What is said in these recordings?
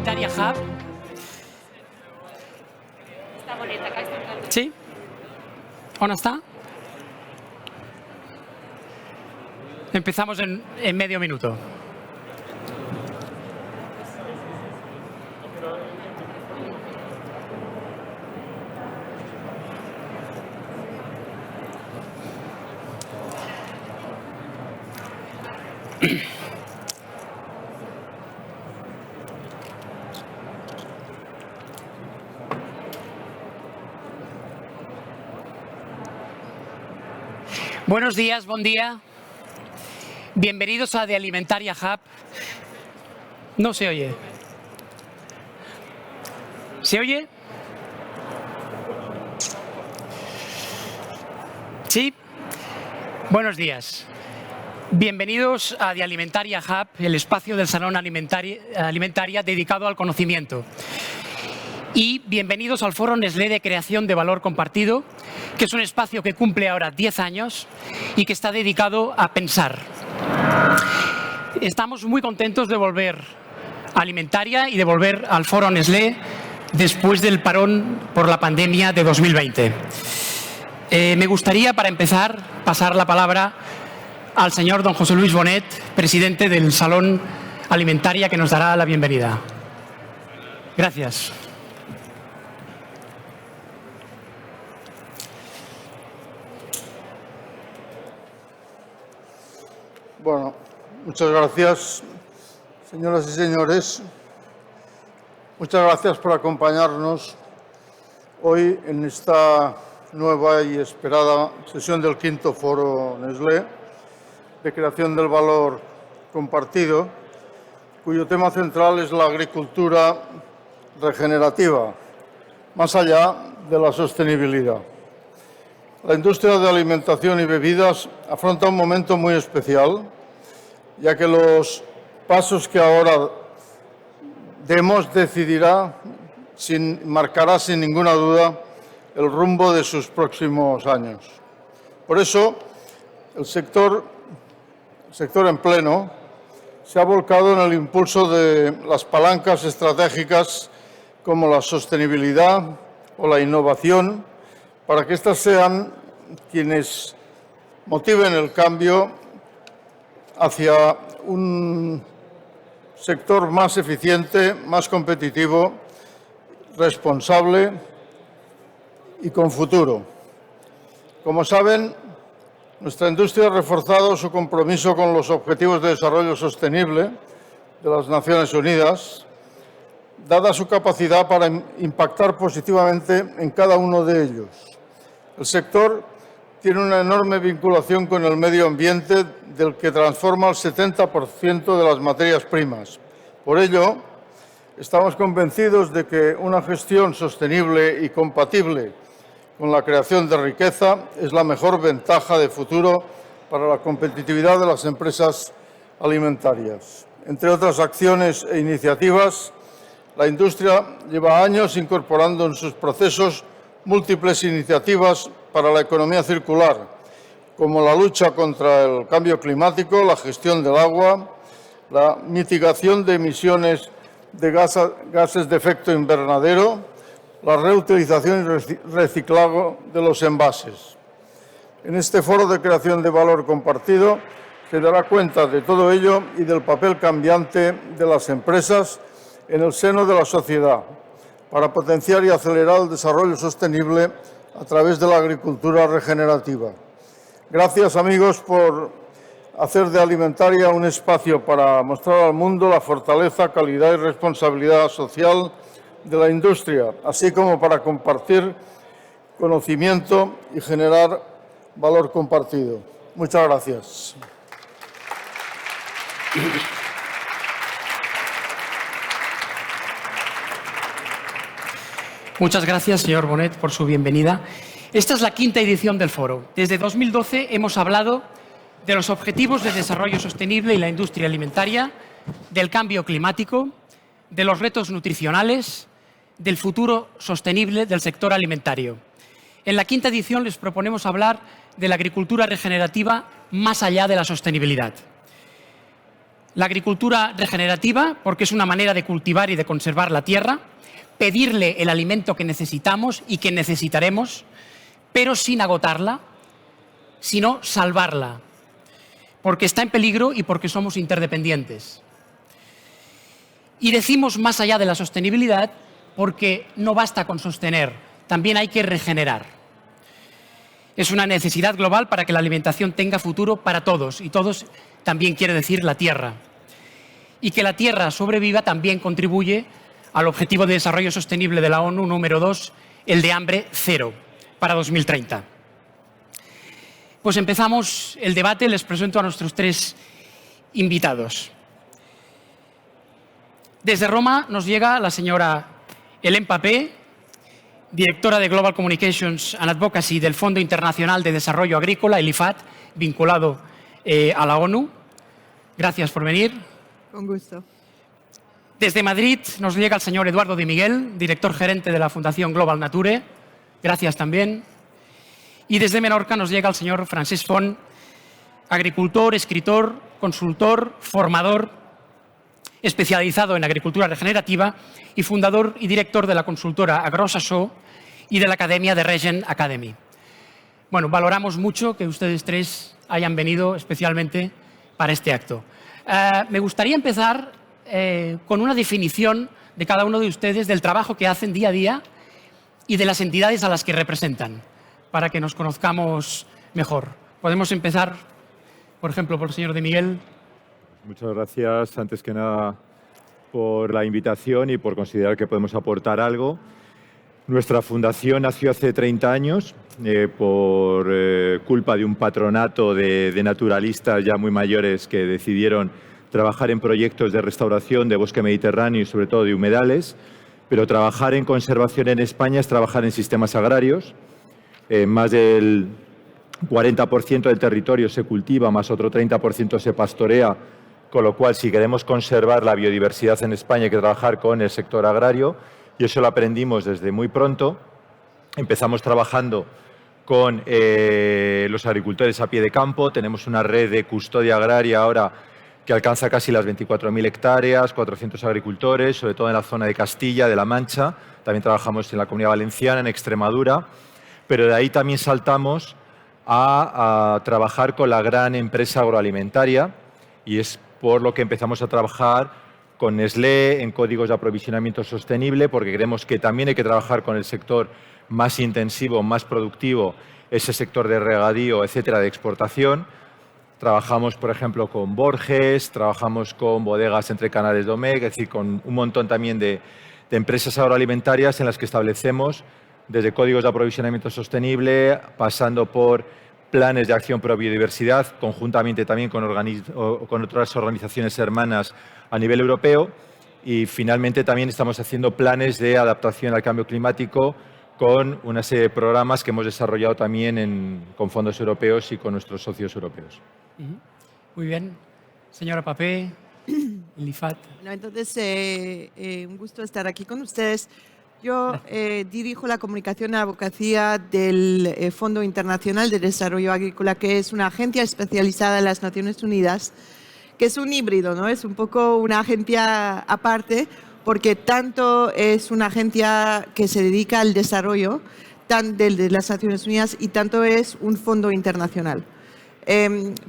Alimentaria Hub. Sí? On està? Empezamos en medio minuto. Buenos días, buen día. Bienvenidos a The Alimentaria Hub. No se oye. ¿Se oye? Sí. Buenos días. Bienvenidos a The Alimentaria Hub, el espacio del Salón Alimentaria dedicado al conocimiento. Y bienvenidos al Foro Nestlé de Creación de Valor Compartido, que es un espacio que cumple ahora 10 años y que está dedicado a pensar. Estamos muy contentos de volver a Alimentaria y de volver al Foro Nestlé después del parón por la pandemia de 2020. Me gustaría, para empezar, pasar la palabra al señor don José Luis Bonet, presidente del Salón Alimentaria, que nos dará la bienvenida. Gracias. Bueno, muchas gracias, señoras y señores. Muchas gracias por acompañarnos hoy en esta nueva y esperada sesión del quinto Foro Nestlé de Creación del Valor Compartido, cuyo tema central es la agricultura regenerativa, más allá de la sostenibilidad. La industria de alimentación y bebidas afronta un momento muy especial, ya que los pasos que ahora demos marcará sin ninguna duda el rumbo de sus próximos años. Por eso, el sector en pleno se ha volcado en el impulso de las palancas estratégicas como la sostenibilidad o la innovación, para que éstas sean quienes motiven el cambio hacia un sector más eficiente, más competitivo, responsable y con futuro. Como saben, nuestra industria ha reforzado su compromiso con los Objetivos de Desarrollo Sostenible de las Naciones Unidas, dada su capacidad para impactar positivamente en cada uno de ellos. El sector tiene una enorme vinculación con el medio ambiente, del que transforma el 70% de las materias primas. Por ello, estamos convencidos de que una gestión sostenible y compatible con la creación de riqueza es la mejor ventaja de futuro para la competitividad de las empresas alimentarias. Entre otras acciones e iniciativas, la industria lleva años incorporando en sus procesos múltiples iniciativas para la economía circular, como la lucha contra el cambio climático, la gestión del agua, la mitigación de emisiones de gases de efecto invernadero, la reutilización y reciclado de los envases. En este foro de creación de valor compartido se dará cuenta de todo ello y del papel cambiante de las empresas en el seno de la sociedad, para potenciar y acelerar el desarrollo sostenible a través de la agricultura regenerativa. Gracias, amigos, por hacer de Alimentaria un espacio para mostrar al mundo la fortaleza, calidad y responsabilidad social de la industria, así como para compartir conocimiento y generar valor compartido. Muchas gracias. Muchas gracias, señor Bonet, por su bienvenida. Esta es la quinta edición del foro. Desde 2012 hemos hablado de los objetivos de desarrollo sostenible y la industria alimentaria, del cambio climático, de los retos nutricionales, del futuro sostenible del sector alimentario. En la quinta edición les proponemos hablar de la agricultura regenerativa más allá de la sostenibilidad. La agricultura regenerativa, porque es una manera de cultivar y de conservar la tierra, pedirle el alimento que necesitamos y que necesitaremos, pero sin agotarla, sino salvarla, porque está en peligro y porque somos interdependientes. Y decimos más allá de la sostenibilidad porque no basta con sostener, también hay que regenerar. Es una necesidad global para que la alimentación tenga futuro para todos, y todos también quiere decir la tierra. Y que la tierra sobreviva también contribuye al Objetivo de Desarrollo Sostenible de la ONU número 2, el de hambre cero, para 2030. Pues empezamos el debate. Les presento a nuestros 3 invitados. Desde Roma nos llega la señora Hélène Papé, directora de Global Communications and Advocacy del Fondo Internacional de Desarrollo Agrícola, el IFAD, vinculado a la ONU. Gracias por venir. Con gusto. Desde Madrid nos llega el señor Eduardo Di Miguel, director gerente de la Fundación Global Nature. Gracias también. Y desde Menorca nos llega el señor Francesc Font, agricultor, escritor, consultor, formador, especializado en agricultura regenerativa y fundador y director de la consultora AgroSasó y de la Academia de Regen Academy. Bueno, valoramos mucho que ustedes 3 hayan venido especialmente para este acto. Me gustaría empezar con una definición de cada uno de ustedes del trabajo que hacen día a día y de las entidades a las que representan, para que nos conozcamos mejor. Podemos empezar, por ejemplo, por el señor Di Miguel. Muchas gracias, antes que nada, por la invitación y por considerar que podemos aportar algo. Nuestra fundación nació hace 30 años por culpa de un patronato de naturalistas ya muy mayores que decidieron trabajar en proyectos de restauración de bosque mediterráneo y sobre todo de humedales, pero trabajar en conservación en España es trabajar en sistemas agrarios. Más del 40% del territorio se cultiva, más otro 30% se pastorea, con lo cual si queremos conservar la biodiversidad en España hay que trabajar con el sector agrario, y eso lo aprendimos desde muy pronto. Empezamos trabajando con los agricultores a pie de campo, tenemos una red de custodia agraria ahora que alcanza casi las 24.000 hectáreas, 400 agricultores, sobre todo en la zona de Castilla, de La Mancha. También trabajamos en la Comunidad Valenciana, en Extremadura, pero de ahí también saltamos a trabajar con la gran empresa agroalimentaria, y es por lo que empezamos a trabajar con Nestlé en códigos de aprovisionamiento sostenible, porque creemos que también hay que trabajar con el sector más intensivo, más productivo, ese sector de regadío, etcétera, de exportación. Trabajamos, por ejemplo, con Borges, trabajamos con Bodegas Entre Canales Domecq, es decir, con un montón también de empresas agroalimentarias en las que establecemos desde códigos de aprovisionamiento sostenible, pasando por planes de acción pro biodiversidad, conjuntamente también con otras organizaciones hermanas a nivel europeo, y finalmente también estamos haciendo planes de adaptación al cambio climático con una serie de programas que hemos desarrollado también con fondos europeos y con nuestros socios europeos. Muy bien. Señora Papé, el IFAD. Bueno, entonces, un gusto estar aquí con ustedes. Yo dirijo la comunicación y advocacia del Fondo Internacional de Desarrollo Agrícola, que es una agencia especializada en las Naciones Unidas, que es un híbrido, ¿no? Es un poco una agencia aparte, porque tanto es una agencia que se dedica al desarrollo de las Naciones Unidas y tanto es un fondo internacional.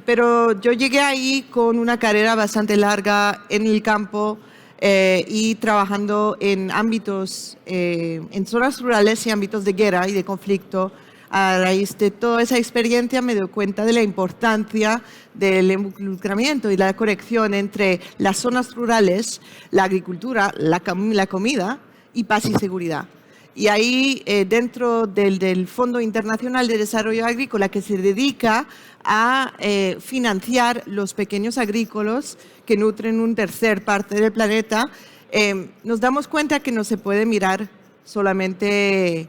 Pero yo llegué ahí con una carrera bastante larga en el campo, y trabajando en ámbitos, en zonas rurales y ámbitos de guerra y de conflicto. A raíz de toda esa experiencia me doy cuenta de la importancia del involucramiento y la conexión entre las zonas rurales, la agricultura, la comida y paz y seguridad. Y ahí, dentro del Fondo Internacional de Desarrollo Agrícola, que se dedica a financiar los pequeños agrícolas que nutren un tercer parte del planeta, nos damos cuenta que no se puede mirar solamente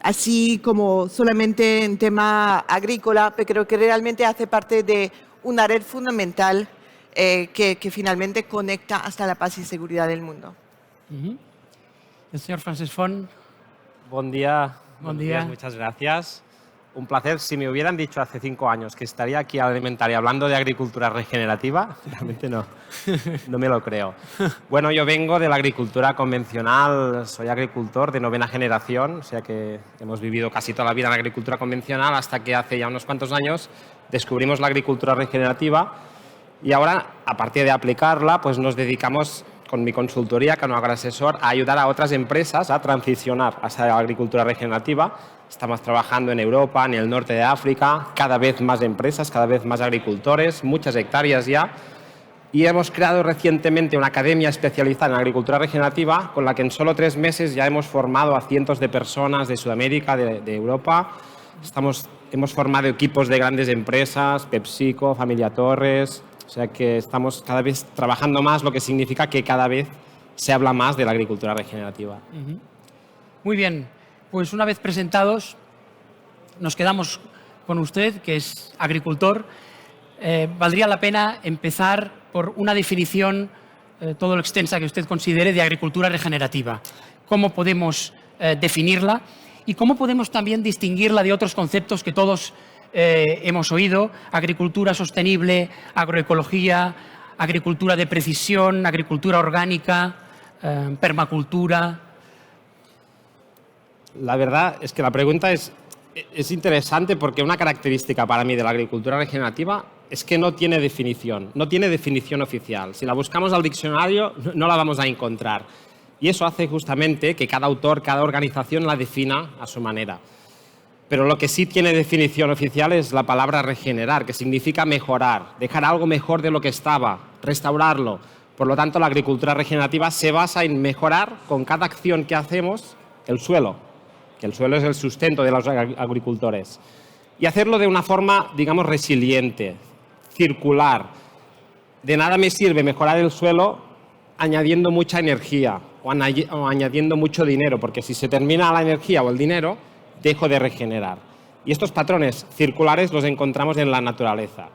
así como solamente en tema agrícola, pero creo que realmente hace parte de una red fundamental que finalmente conecta hasta la paz y seguridad del mundo. El señor Francesc Font. Bon dia. Bon dia. Muchas gracias. un placer. Si me hubieran dicho hace 5 años que estaría aquí a Alimentaria hablando de agricultura regenerativa, realmente no me lo creo. Bueno, yo vengo de la agricultura convencional, soy agricultor de 9ª generación, o sea que hemos vivido casi toda la vida en la agricultura convencional hasta que hace ya unos cuantos años descubrimos la agricultura regenerativa y ahora, a partir de aplicarla, pues nos dedicamos con mi consultoría, Cano Agroasesor, a ayudar a otras empresas a transicionar hacia la agricultura regenerativa. Estamos trabajando en Europa, en el norte de África, cada vez más empresas, cada vez más agricultores, muchas hectáreas ya. Y hemos creado recientemente una academia especializada en agricultura regenerativa con la que en solo 3 meses ya hemos formado a cientos de personas de Sudamérica, de Europa. Hemos formado equipos de grandes empresas, PepsiCo, Familia Torres. O sea que estamos cada vez trabajando más, lo que significa que cada vez se habla más de la agricultura regenerativa. Muy bien. Pues una vez presentados, nos quedamos con usted, que es agricultor. Valdría la pena empezar por una definición todo lo extensa que usted considere de agricultura regenerativa. ¿Cómo podemos definirla? Y cómo podemos también distinguirla de otros conceptos que todos hemos oído: agricultura sostenible, agroecología, agricultura de precisión, agricultura orgánica, permacultura. La verdad es que la pregunta es interesante porque una característica para mí de la agricultura regenerativa es que no tiene definición oficial. Si la buscamos al diccionario no la vamos a encontrar. Y eso hace justamente que cada autor, cada organización la defina a su manera. Pero lo que sí tiene definición oficial es la palabra regenerar, que significa mejorar, dejar algo mejor de lo que estaba, restaurarlo. Por lo tanto, la agricultura regenerativa se basa en mejorar con cada acción que hacemos el suelo, que el suelo es el sustento de los agricultores, y hacerlo de una forma, digamos, resiliente, circular. De nada me sirve mejorar el suelo añadiendo mucha energía o añadiendo mucho dinero, porque si se termina la energía o el dinero, dejo de regenerar. Y estos patrones circulares los encontramos en la naturaleza.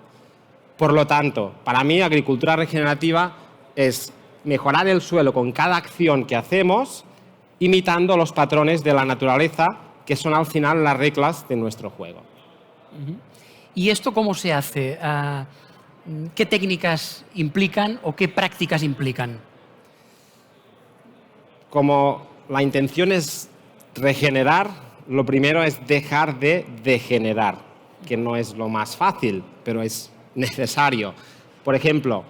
Por lo tanto, para mí, agricultura regenerativa es mejorar el suelo con cada acción que hacemos, imitando los patrones de la naturaleza, que son al final las reglas de nuestro juego. ¿Y esto cómo se hace? ¿Qué técnicas implican o qué prácticas implican? Como la intención es regenerar, lo primero es dejar de degenerar, que no es lo más fácil, pero es necesario. Por ejemplo,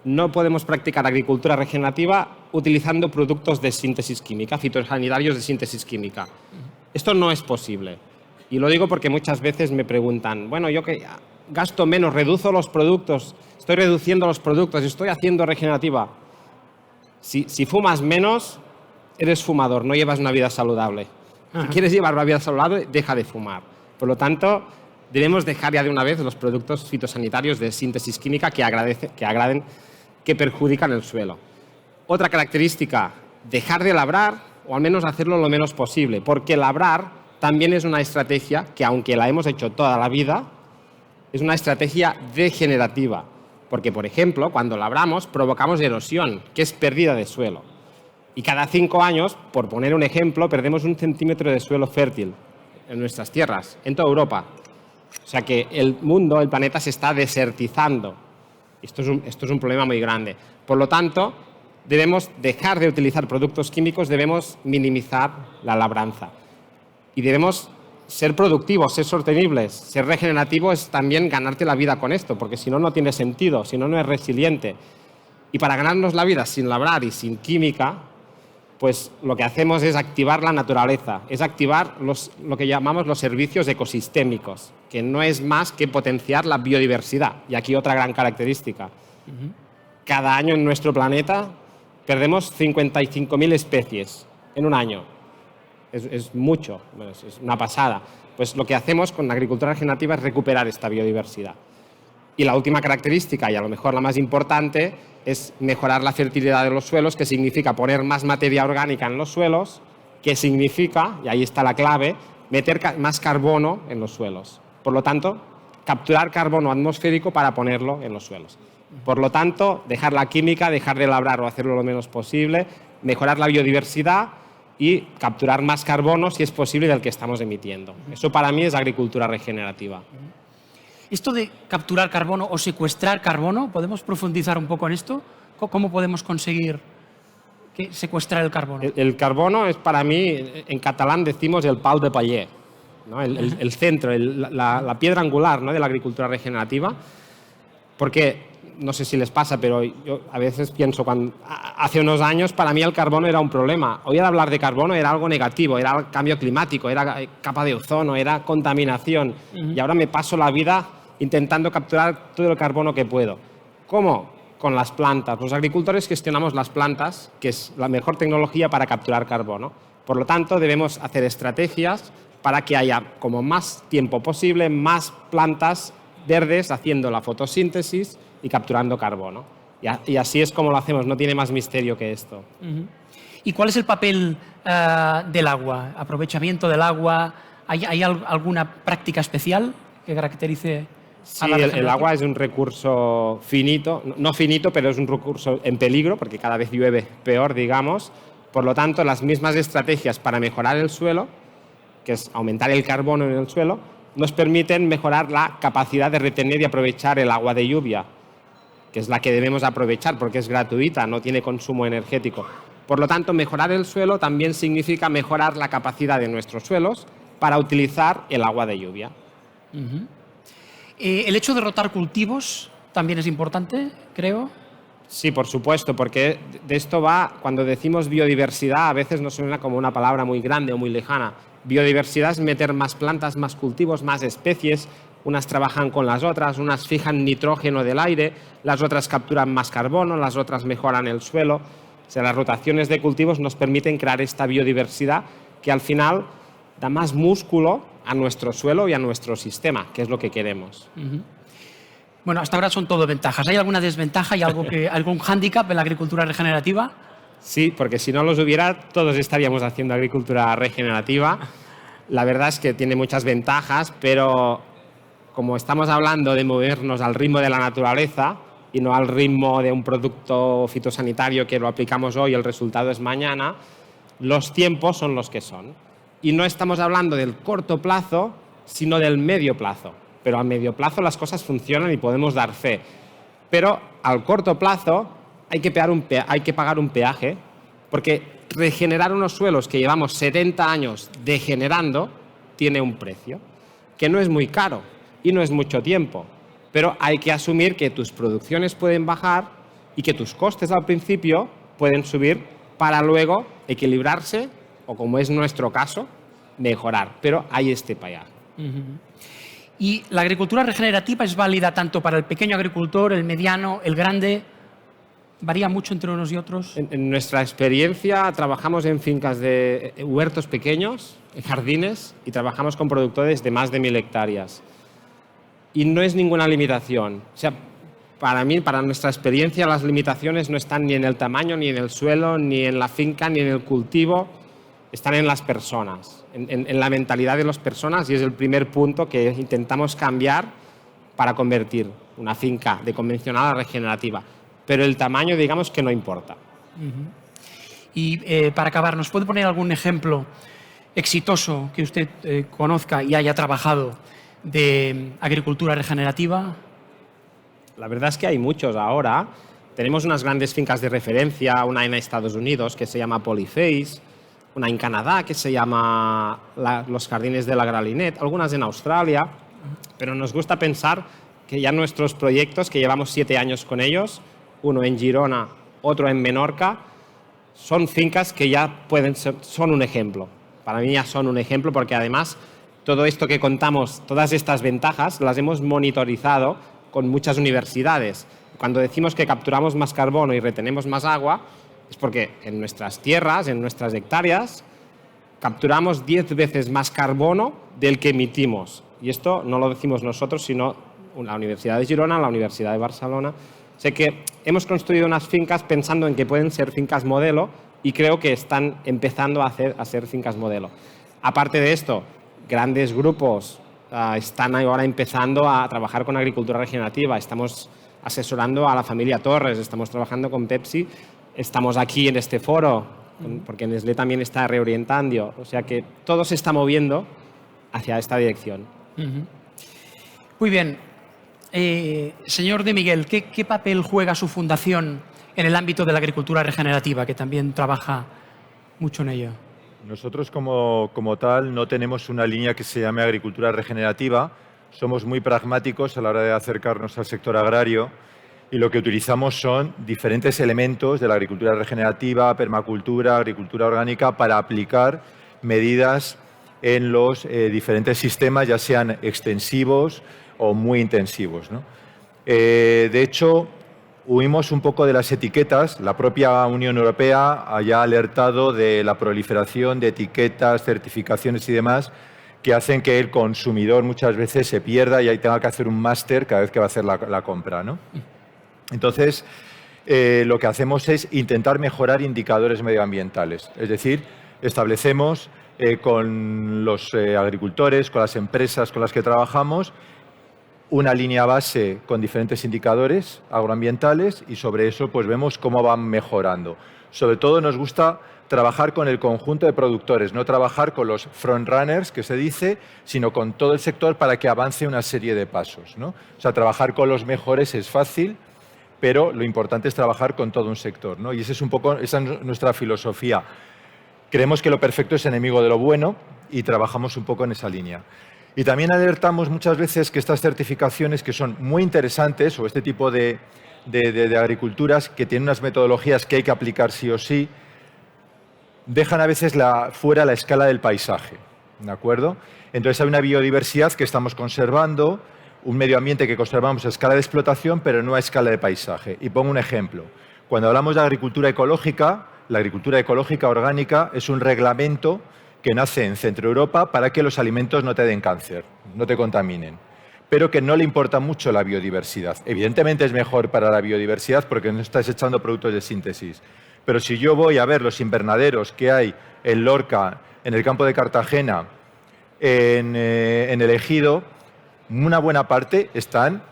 no podemos practicar agricultura regenerativa utilizando productos de síntesis química, fitosanitarios de síntesis química. Esto no es posible. Y lo digo porque muchas veces me preguntan, bueno, yo que gasto menos, reduzco los productos, estoy reduciendo los productos, estoy haciendo regenerativa. Si fumas menos, eres fumador, no llevas una vida saludable. Si quieres llevar una vida saludable, deja de fumar. Por lo tanto, debemos dejar ya de una vez los productos fitosanitarios de síntesis química que perjudican el suelo. Otra característica, dejar de labrar o al menos hacerlo lo menos posible, porque labrar también es una estrategia que, aunque la hemos hecho toda la vida, es una estrategia degenerativa. Porque, por ejemplo, cuando labramos provocamos erosión, que es pérdida de suelo. Y cada 5 años, por poner un ejemplo, perdemos 1 centímetro de suelo fértil en nuestras tierras, en toda Europa. O sea que el mundo, el planeta, se está desertizando. Esto es un problema muy grande. Por lo tanto, debemos dejar de utilizar productos químicos, debemos minimizar la labranza. Y debemos ser productivos, ser sostenibles. Ser regenerativo es también ganarte la vida con esto, porque si no, no tiene sentido, si no, no es resiliente. Y para ganarnos la vida sin labrar y sin química, pues lo que hacemos es activar la naturaleza, es activar lo que llamamos los servicios ecosistémicos, que no es más que potenciar la biodiversidad. Y aquí otra gran característica. Cada año en nuestro planeta perdemos 55.000 especies en un año. Es mucho, es una pasada. Pues lo que hacemos con la agricultura regenerativa es recuperar esta biodiversidad. Y la última característica, y a lo mejor la más importante, es mejorar la fertilidad de los suelos, que significa poner más materia orgánica en los suelos, que significa, y ahí está la clave, meter más carbono en los suelos. Por lo tanto, capturar carbono atmosférico para ponerlo en los suelos. Por lo tanto, dejar la química, dejar de labrar o hacerlo lo menos posible, mejorar la biodiversidad y capturar más carbono, si es posible, del que estamos emitiendo. Eso para mí es agricultura regenerativa. Esto de capturar carbono o secuestrar carbono, ¿podemos profundizar un poco en esto? ¿Cómo podemos conseguir secuestrar el carbono? El carbono es, para mí, en catalán decimos el pal de paller, ¿no? El centro, la piedra angular, ¿no?, de la agricultura regenerativa, porque no sé si les pasa, pero yo a veces pienso, hace unos años para mí el carbono era un problema. Oír hablar de carbono era algo negativo, era el cambio climático, era capa de ozono, era contaminación. Y ahora me paso la vida intentando capturar todo el carbono que puedo. ¿Cómo? Con las plantas. Los agricultores gestionamos las plantas, que es la mejor tecnología para capturar carbono. Por lo tanto, debemos hacer estrategias para que haya como más tiempo posible, más plantas verdes haciendo la fotosíntesis y capturando carbono. Y así es como lo hacemos, no tiene más misterio que esto. ¿Y cuál es el papel del agua? ¿Aprovechamiento del agua? ¿Hay alguna práctica especial que caracterice Sí, el agua es un recurso finito, no finito, pero es un recurso en peligro, porque cada vez llueve peor, digamos. Por lo tanto, las mismas estrategias para mejorar el suelo, que es aumentar el carbono en el suelo, nos permiten mejorar la capacidad de retener y aprovechar el agua de lluvia, que es la que debemos aprovechar porque es gratuita, no tiene consumo energético. Por lo tanto, mejorar el suelo también significa mejorar la capacidad de nuestros suelos para utilizar el agua de lluvia. ¿El hecho de rotar cultivos también es importante, creo? Sí, por supuesto, porque de esto va, cuando decimos biodiversidad, a veces nos suena como una palabra muy grande o muy lejana. Biodiversidad es meter más plantas, más cultivos, más especies. Unas trabajan con las otras, unas fijan nitrógeno del aire, las otras capturan más carbono, las otras mejoran el suelo. O sea, las rotaciones de cultivos nos permiten crear esta biodiversidad que al final da más músculo a nuestro suelo y a nuestro sistema, que es lo que queremos. Bueno, hasta ahora son todo ventajas. ¿Hay alguna desventaja y algún hándicap en la agricultura regenerativa? Sí, porque si no los hubiera, todos estaríamos haciendo agricultura regenerativa. La verdad es que tiene muchas ventajas, pero como estamos hablando de movernos al ritmo de la naturaleza y no al ritmo de un producto fitosanitario que lo aplicamos hoy y el resultado es mañana, los tiempos son los que son. Y no estamos hablando del corto plazo, sino del medio plazo. Pero a medio plazo las cosas funcionan y podemos dar fe. Pero al corto plazo hay que pagar un peaje, porque regenerar unos suelos que llevamos 70 años degenerando tiene un precio, que no es muy caro y no es mucho tiempo. Pero hay que asumir que tus producciones pueden bajar y que tus costes al principio pueden subir para luego equilibrarse o, como es nuestro caso, mejorar. Pero hay este peaje. ¿Y la agricultura regenerativa es válida tanto para el pequeño agricultor, el mediano, el grande? ¿Varía mucho entre unos y otros? En nuestra experiencia trabajamos en fincas de huertos pequeños, en jardines, y trabajamos con productores de más de 1000 hectáreas. Y no es ninguna limitación. O sea, para mí, para nuestra experiencia, las limitaciones no están ni en el tamaño, ni en el suelo, ni en la finca, ni en el cultivo. Están en las personas, en la mentalidad de las personas, y es el primer punto que intentamos cambiar para convertir una finca de convencional a regenerativa. Pero el tamaño, digamos que no importa. Y para acabar, ¿nos puede poner algún ejemplo exitoso que usted conozca y haya trabajado de agricultura regenerativa? La verdad es que hay muchos ahora. Tenemos unas grandes fincas de referencia, una en Estados Unidos que se llama Polyface, una en Canadá que se llama Los Jardines de la Gralinet, algunas en Australia, pero nos gusta pensar que ya nuestros proyectos, que llevamos 7 años con ellos, uno en Girona, otro en Menorca, son fincas que ya son un ejemplo. Para mí ya son un ejemplo porque además todo esto que contamos, todas estas ventajas, las hemos monitorizado con muchas universidades. Cuando decimos que capturamos más carbono y retenemos más agua, es porque en nuestras tierras, en nuestras hectáreas, capturamos 10 veces más carbono del que emitimos. Y esto no lo decimos nosotros, sino la Universidad de Girona, la Universidad de Barcelona. Sé que hemos construido unas fincas pensando en que pueden ser fincas modelo y creo que están empezando a ser fincas modelo. Aparte de esto, grandes grupos están ahora empezando a trabajar con agricultura regenerativa. Estamos asesorando a la familia Torres, estamos trabajando con Pepsi. Estamos aquí en este foro porque Nestlé también está reorientando, o sea que todo se está moviendo hacia esta dirección. Muy bien. Señor de Miguel, ¿qué papel juega su fundación en el ámbito de la agricultura regenerativa, que también trabaja mucho en ello? Nosotros como tal no tenemos una línea que se llame agricultura regenerativa. Somos muy pragmáticos a la hora de acercarnos al sector agrario y lo que utilizamos son diferentes elementos de la agricultura regenerativa, permacultura, agricultura orgánica para aplicar medidas en los diferentes sistemas, ya sean extensivos o muy intensivos, ¿no? De hecho, huimos un poco de las etiquetas. La propia Unión Europea haya alertado de la proliferación de etiquetas, certificaciones y demás que hacen que el consumidor muchas veces se pierda y ahí tenga que hacer un máster cada vez que va a hacer la compra, ¿no? Entonces, lo que hacemos es intentar mejorar indicadores medioambientales. Es decir, establecemos con los agricultores, con las empresas con las que trabajamos, una línea base con diferentes indicadores agroambientales y sobre eso pues vemos cómo van mejorando. Sobre todo nos gusta trabajar con el conjunto de productores, no trabajar con los frontrunners, que se dice, sino con todo el sector para que avance una serie de pasos, ¿no? O sea, trabajar con los mejores es fácil, pero lo importante es trabajar con todo un sector, ¿no? Y esa es nuestra filosofía. Creemos que lo perfecto es enemigo de lo bueno y trabajamos un poco en esa línea. Y también alertamos muchas veces que estas certificaciones, que son muy interesantes, o este tipo de agriculturas que tienen unas metodologías que hay que aplicar sí o sí, dejan a veces fuera la escala del paisaje, ¿de acuerdo? Entonces hay una biodiversidad que estamos conservando, un medio ambiente que conservamos a escala de explotación, pero no a escala de paisaje. Y pongo un ejemplo. Cuando hablamos de agricultura ecológica, la agricultura ecológica orgánica es un reglamento que nace en Centro Europa para que los alimentos no te den cáncer, no te contaminen, pero que no le importa mucho la biodiversidad. Evidentemente es mejor para la biodiversidad porque no estás echando productos de síntesis. Pero si yo voy a ver los invernaderos que hay en Lorca, en el campo de Cartagena, en el Ejido, una buena parte están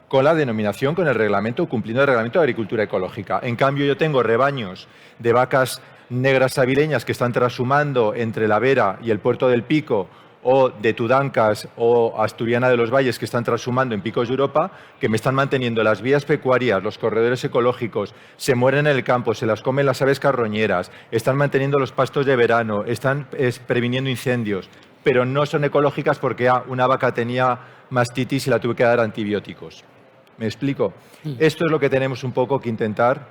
con la denominación, con el reglamento, cumpliendo el reglamento de agricultura ecológica. En cambio, yo tengo rebaños de vacas negras avileñas que están trashumando entre la Vera y el Puerto del Pico, o de Tudancas o Asturiana de los Valles que están trashumando en picos de Europa, que me están manteniendo las vías pecuarias, los corredores ecológicos, se mueren en el campo, se las comen las aves carroñeras, están manteniendo los pastos de verano, están previniendo incendios, pero no son ecológicas porque una vaca tenía mastitis y la tuve que dar antibióticos. ¿Me explico? Esto es lo que tenemos un poco que intentar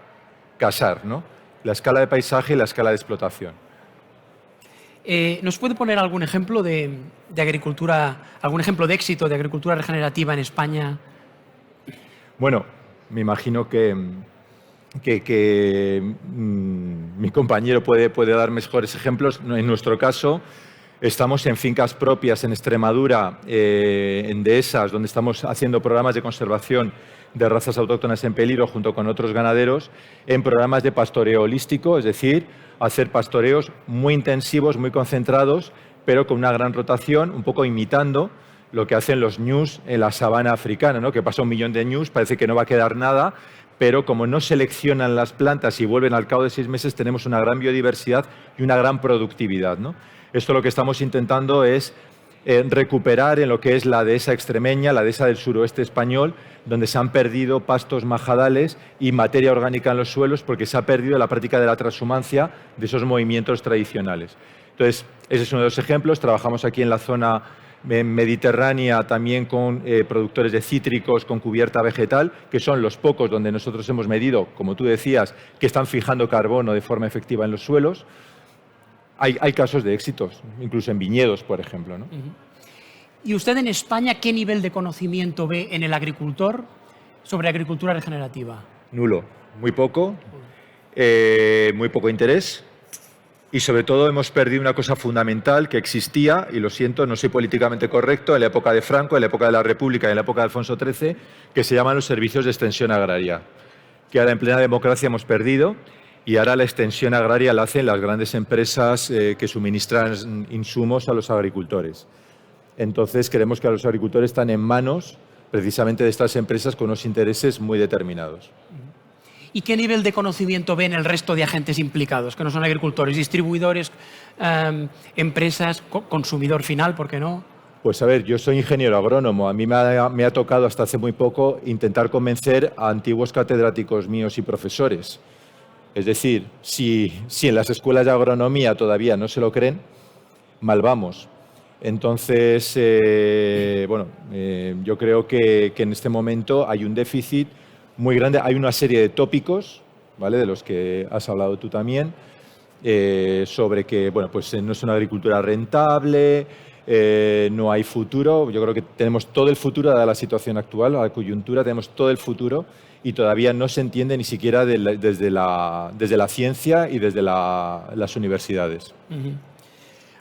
casar, ¿no? La escala de paisaje y la escala de explotación. ¿Nos puede poner algún ejemplo de agricultura, algún ejemplo de éxito de agricultura regenerativa en España? Bueno, me imagino que mi compañero puede dar mejores ejemplos. En nuestro caso, estamos en fincas propias en Extremadura, en dehesas, donde estamos haciendo programas de conservación de razas autóctonas en peligro junto con otros ganaderos, en programas de pastoreo holístico, es decir, hacer pastoreos muy intensivos, muy concentrados, pero con una gran rotación, un poco imitando lo que hacen los ñus en la sabana africana, ¿no? Que pasa 1 millón de ñus, parece que no va a quedar nada, pero como no seleccionan las plantas y vuelven al cabo de 6 meses, tenemos una gran biodiversidad y una gran productividad, ¿no? Esto lo que estamos intentando es recuperar en lo que es la dehesa extremeña, la dehesa del suroeste español, donde se han perdido pastos majadales y materia orgánica en los suelos porque se ha perdido la práctica de la transhumancia de esos movimientos tradicionales. Entonces, ese es uno de los ejemplos. Trabajamos aquí en la zona mediterránea también con productores de cítricos con cubierta vegetal, que son los pocos donde nosotros hemos medido, como tú decías, que están fijando carbono de forma efectiva en los suelos. Hay casos de éxitos, incluso en viñedos, por ejemplo, ¿no? ¿Y usted en España qué nivel de conocimiento ve en el agricultor sobre agricultura regenerativa? Nulo, muy poco interés y sobre todo hemos perdido una cosa fundamental que existía, y lo siento, no soy políticamente correcto, en la época de Franco, en la época de la República y en la época de Alfonso XIII, que se llaman los servicios de extensión agraria, que ahora en plena democracia hemos perdido. Y ahora la extensión agraria la hacen las grandes empresas que suministran insumos a los agricultores. Entonces, creemos que los agricultores están en manos precisamente de estas empresas con unos intereses muy determinados. ¿Y qué nivel de conocimiento ven el resto de agentes implicados, que no son agricultores, distribuidores, empresas, consumidor final, por qué no? Pues a ver, yo soy ingeniero agrónomo. A mí me ha tocado hasta hace muy poco intentar convencer a antiguos catedráticos míos y profesores. Es decir, si en las escuelas de agronomía todavía no se lo creen, mal vamos. Entonces, yo creo que en este momento hay un déficit muy grande. Hay una serie de tópicos, ¿vale?, de los que has hablado tú también, sobre que no es una agricultura rentable, no hay futuro. Yo creo que tenemos todo el futuro, dada la situación actual, la coyuntura, tenemos todo el futuro y todavía no se entiende ni siquiera desde la ciencia y desde las universidades.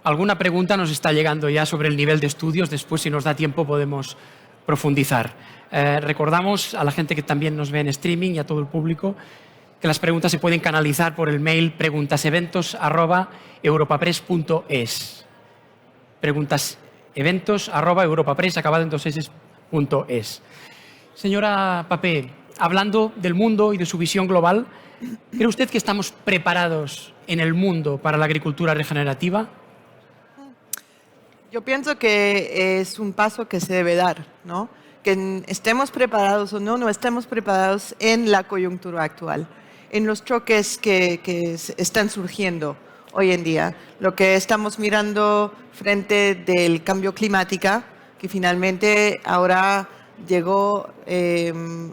Alguna pregunta nos está llegando ya sobre el nivel de estudios. Después, si nos da tiempo, podemos profundizar. Recordamos a la gente que también nos ve en streaming y a todo el público que las preguntas se pueden canalizar por el mail preguntaseventos@europapress.es. Preguntaseventos@europapress, acabado en 2 s.es. Señora Papé, hablando del mundo y de su visión global, ¿cree usted que estamos preparados en el mundo para la agricultura regenerativa? Yo pienso que es un paso que se debe dar, ¿no? Que estemos preparados o no estemos preparados en la coyuntura actual, en los choques que están surgiendo hoy en día. Lo que estamos mirando frente del cambio climático, que finalmente ahora llegó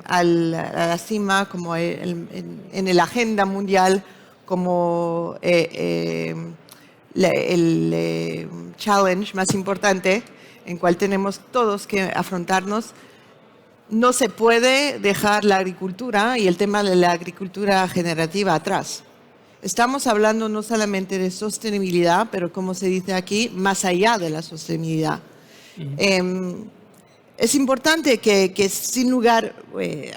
a la cima como en la agenda mundial como el challenge más importante en cual tenemos todos que afrontarnos. No se puede dejar la agricultura y el tema de la agricultura generativa atrás. Estamos hablando no solamente de sostenibilidad, pero como se dice aquí, más allá de la sostenibilidad. Es importante que sin lugar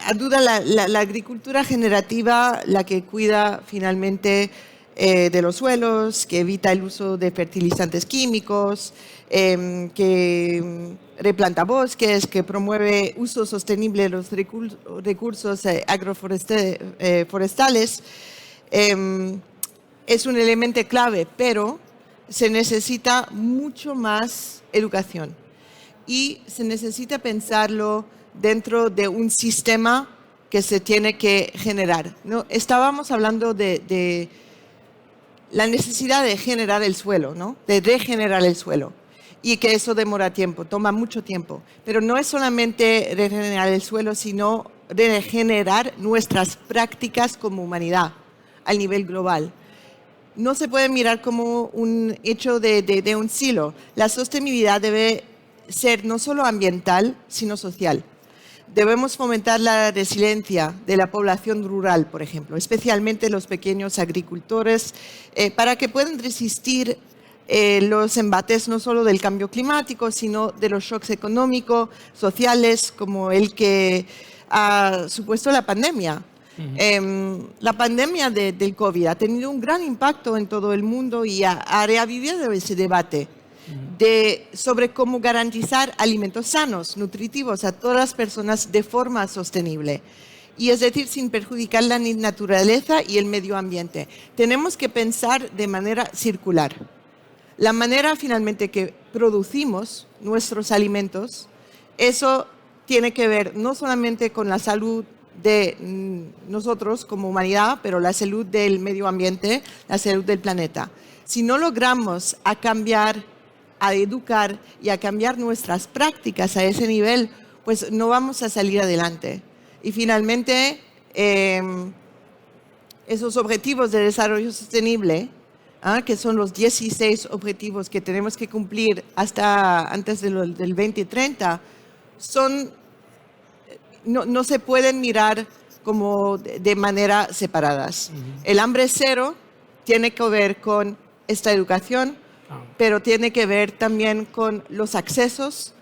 a duda la agricultura generativa, la que cuida finalmente de los suelos, que evita el uso de fertilizantes químicos, que replanta bosques, que promueve uso sostenible de los recursos agroforestales, es un elemento clave, pero se necesita mucho más educación y se necesita pensarlo dentro de un sistema que se tiene que generar, ¿no? Estábamos hablando de la necesidad de generar el suelo, ¿no? De regenerar el suelo. Y que eso demora tiempo, toma mucho tiempo. Pero no es solamente regenerar el suelo, sino regenerar nuestras prácticas como humanidad a nivel global. No se puede mirar como un hecho de un silo. La sostenibilidad debe ser no solo ambiental, sino social. Debemos fomentar la resiliencia de la población rural, por ejemplo, especialmente los pequeños agricultores, para que puedan resistir los embates no solo del cambio climático, sino de los shocks económicos, sociales, como el que ha supuesto la pandemia. La pandemia del COVID ha tenido un gran impacto en todo el mundo y ha reavivido ese debate sobre cómo garantizar alimentos sanos, nutritivos a todas las personas de forma sostenible. Y es decir, sin perjudicar la naturaleza y el medio ambiente. Tenemos que pensar de manera circular. La manera finalmente que producimos nuestros alimentos, eso tiene que ver no solamente con la salud de nosotros como humanidad, pero la salud del medio ambiente, la salud del planeta. Si no logramos a educar y a cambiar nuestras prácticas a ese nivel, pues no vamos a salir adelante. Y finalmente, esos objetivos de desarrollo sostenible, que son los 16 objetivos que tenemos que cumplir hasta antes del 2030, no se pueden mirar como de manera separadas. El hambre cero tiene que ver con esta educación, pero tiene que ver también con los accesos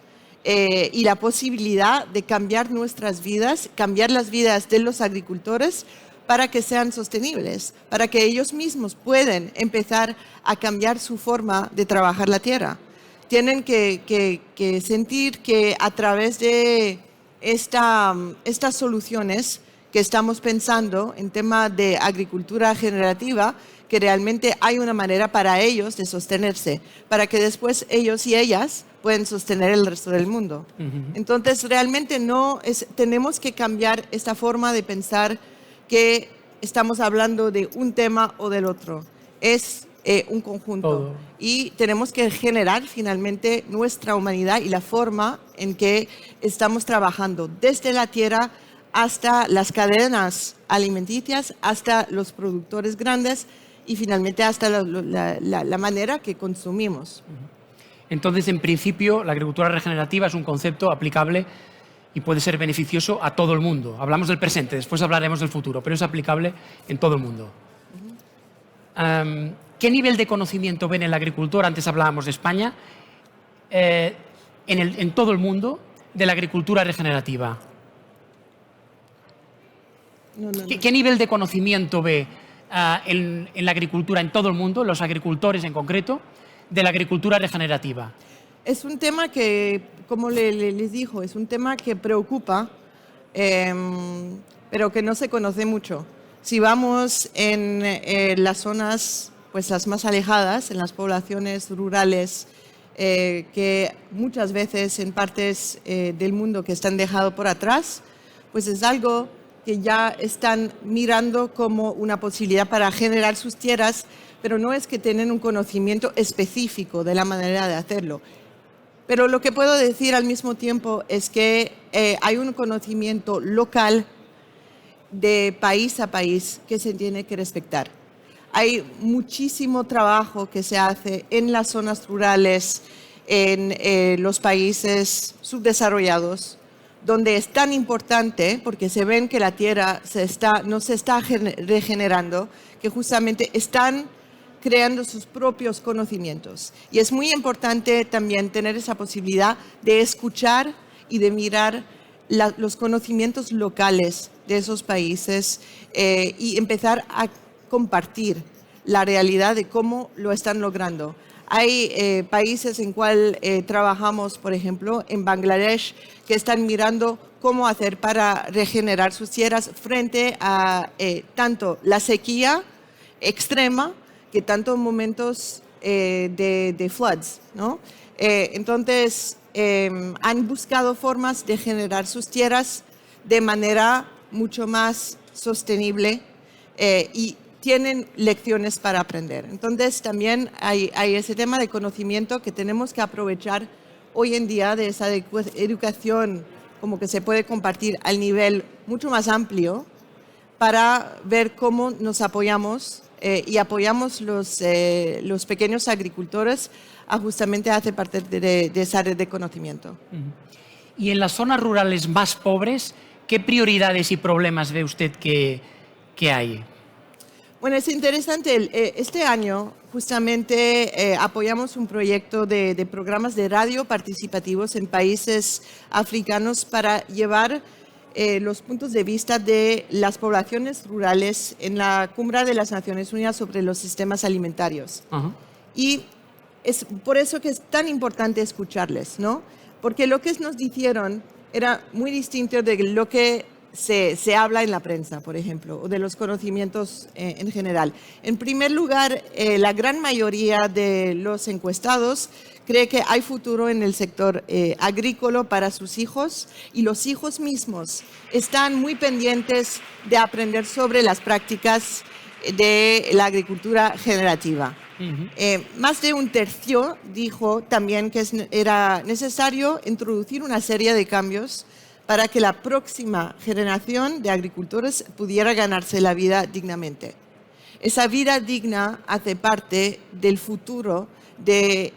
y la posibilidad de cambiar nuestras vidas, cambiar las vidas de los agricultores para que sean sostenibles, para que ellos mismos puedan empezar a cambiar su forma de trabajar la tierra. Tienen que sentir que a través de estas soluciones que estamos pensando en tema de agricultura regenerativa, que realmente hay una manera para ellos de sostenerse, para que después ellos y ellas pueden sostener el resto del mundo. Entonces, realmente tenemos que cambiar esta forma de pensar que estamos hablando de un tema o del otro. Es un conjunto. Todo. Y tenemos que generar finalmente nuestra humanidad y la forma en que estamos trabajando desde la tierra hasta las cadenas alimenticias, hasta los productores grandes y finalmente hasta la manera que consumimos. Entonces, en principio, la agricultura regenerativa es un concepto aplicable y puede ser beneficioso a todo el mundo. Hablamos del presente, después hablaremos del futuro, pero es aplicable en todo el mundo. ¿Qué nivel de conocimiento ven el agricultor? Antes hablábamos de España, en todo el mundo, de la agricultura regenerativa. ¿Qué nivel de conocimiento ve en la agricultura en todo el mundo, los agricultores en concreto, de la agricultura regenerativa? Es un tema que, como les dijo, es un tema que preocupa, pero que no se conoce mucho. Si vamos en las zonas pues, las más alejadas, en las poblaciones rurales, que muchas veces en partes del mundo que están dejados por atrás, pues es algo que ya están mirando como una posibilidad para generar sus tierras, pero no es que tienen un conocimiento específico de la manera de hacerlo. Pero lo que puedo decir al mismo tiempo es que hay un conocimiento local de país a país que se tiene que respetar. Hay muchísimo trabajo que se hace en las zonas rurales, en los países subdesarrollados, donde es tan importante, porque se ven que la tierra no se está regenerando, que justamente están creando sus propios conocimientos. Y es muy importante también tener esa posibilidad de escuchar y de mirar los conocimientos locales de esos países y empezar a compartir la realidad de cómo lo están logrando. Hay países en cual trabajamos, por ejemplo, en Bangladesh, que están mirando cómo hacer para regenerar sus tierras frente a tanto la sequía extrema que tanto momentos de floods, ¿no? Entonces, han buscado formas de generar sus tierras de manera mucho más sostenible y tienen lecciones para aprender. Entonces, también hay ese tema de conocimiento que tenemos que aprovechar hoy en día de esa educación como que se puede compartir al nivel mucho más amplio para ver cómo nos apoyamos y apoyamos los pequeños agricultores a justamente hacer parte de esa red de conocimiento. Y en las zonas rurales más pobres, ¿qué prioridades y problemas ve usted que hay? Bueno, es interesante. Este año justamente apoyamos un proyecto de programas de radio participativos en países africanos para llevar los puntos de vista de las poblaciones rurales en la Cumbre de las Naciones Unidas sobre los sistemas alimentarios. Y es por eso que es tan importante escucharles, ¿no? Porque lo que nos dijeron era muy distinto de lo que se habla en la prensa, por ejemplo, o de los conocimientos en general. En primer lugar, la gran mayoría de los encuestados cree que hay futuro en el sector agrícola para sus hijos y los hijos mismos están muy pendientes de aprender sobre las prácticas de la agricultura generativa. Más de un tercio dijo también que era necesario introducir una serie de cambios para que la próxima generación de agricultores pudiera ganarse la vida dignamente. Esa vida digna hace parte del futuro de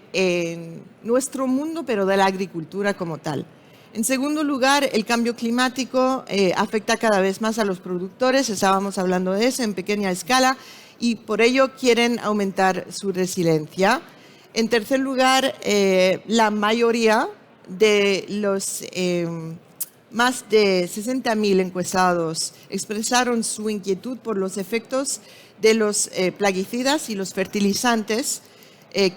nuestro mundo, pero de la agricultura como tal. En segundo lugar, el cambio climático afecta cada vez más a los productores, estábamos hablando de eso en pequeña escala, y por ello quieren aumentar su resiliencia. En tercer lugar, la mayoría de los más de 60.000 encuestados expresaron su inquietud por los efectos de los plaguicidas y los fertilizantes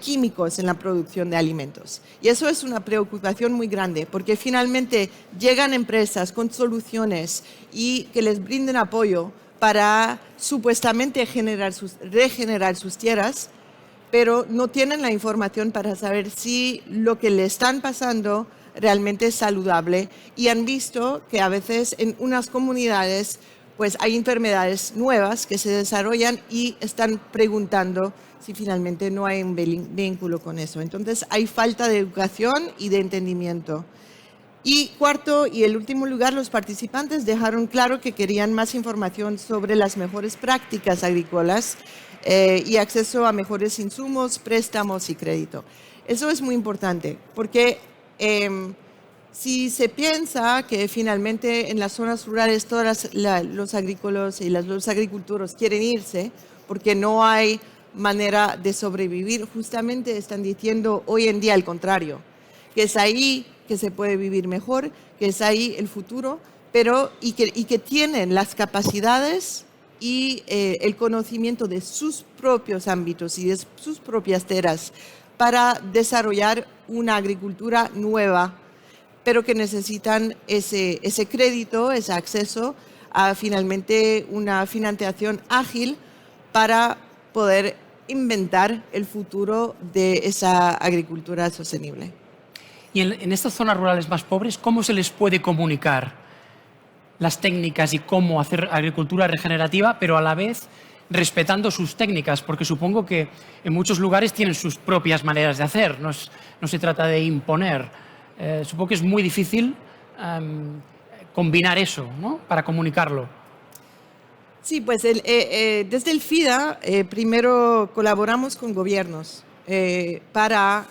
químicos en la producción de alimentos. Y eso es una preocupación muy grande, porque finalmente llegan empresas con soluciones y que les brinden apoyo para supuestamente regenerar sus tierras, pero no tienen la información para saber si lo que le están pasando realmente es saludable, y han visto que a veces en unas comunidades pues hay enfermedades nuevas que se desarrollan y están preguntando si finalmente no hay un vínculo con eso. Entonces hay falta de educación y de entendimiento. Y cuarto y el último lugar, los participantes dejaron claro que querían más información sobre las mejores prácticas agrícolas y acceso a mejores insumos, préstamos y crédito. Eso es muy importante porque si se piensa que finalmente en las zonas rurales todos los agrícolas y los agricultores quieren irse porque no hay manera de sobrevivir, justamente están diciendo hoy en día el contrario, que es ahí que se puede vivir mejor, que es ahí el futuro, y que tienen las capacidades y el conocimiento de sus propios ámbitos y de sus propias tierras para desarrollar una agricultura nueva, pero que necesitan ese crédito, ese acceso a finalmente una financiación ágil para poder inventar el futuro de esa agricultura sostenible. Y en estas zonas rurales más pobres, ¿cómo se les puede comunicar las técnicas y cómo hacer agricultura regenerativa, pero a la vez respetando sus técnicas? Porque supongo que en muchos lugares tienen sus propias maneras de hacer, no se trata de imponer. Supongo que es muy difícil combinar eso, ¿no?, para comunicarlo. Sí, pues desde el FIDA primero colaboramos con gobiernos para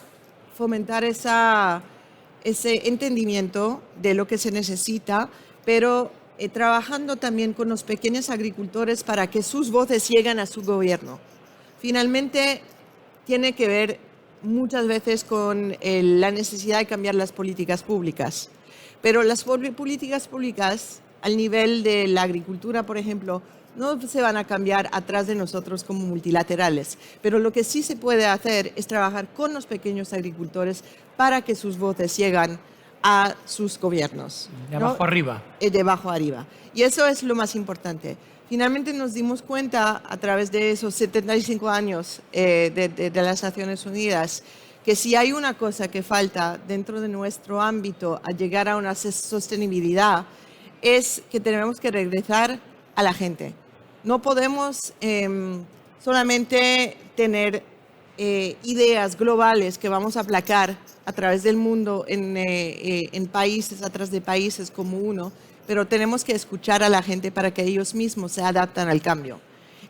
fomentar ese entendimiento de lo que se necesita, pero trabajando también con los pequeños agricultores para que sus voces lleguen a su gobierno. Finalmente, tiene que ver muchas veces con la necesidad de cambiar las políticas públicas, pero las políticas públicas al nivel de la agricultura, por ejemplo, no se van a cambiar atrás de nosotros como multilaterales, pero lo que sí se puede hacer es trabajar con los pequeños agricultores para que sus voces lleguen a sus gobiernos. De abajo arriba. De abajo arriba. Y eso es lo más importante. Finalmente nos dimos cuenta a través de esos 75 años de las Naciones Unidas que si hay una cosa que falta dentro de nuestro ámbito a llegar a una sostenibilidad es que tenemos que regresar a la gente. No podemos solamente tener ideas globales que vamos a aplacar a través del mundo en países, atrás de países como uno, pero tenemos que escuchar a la gente para que ellos mismos se adapten al cambio.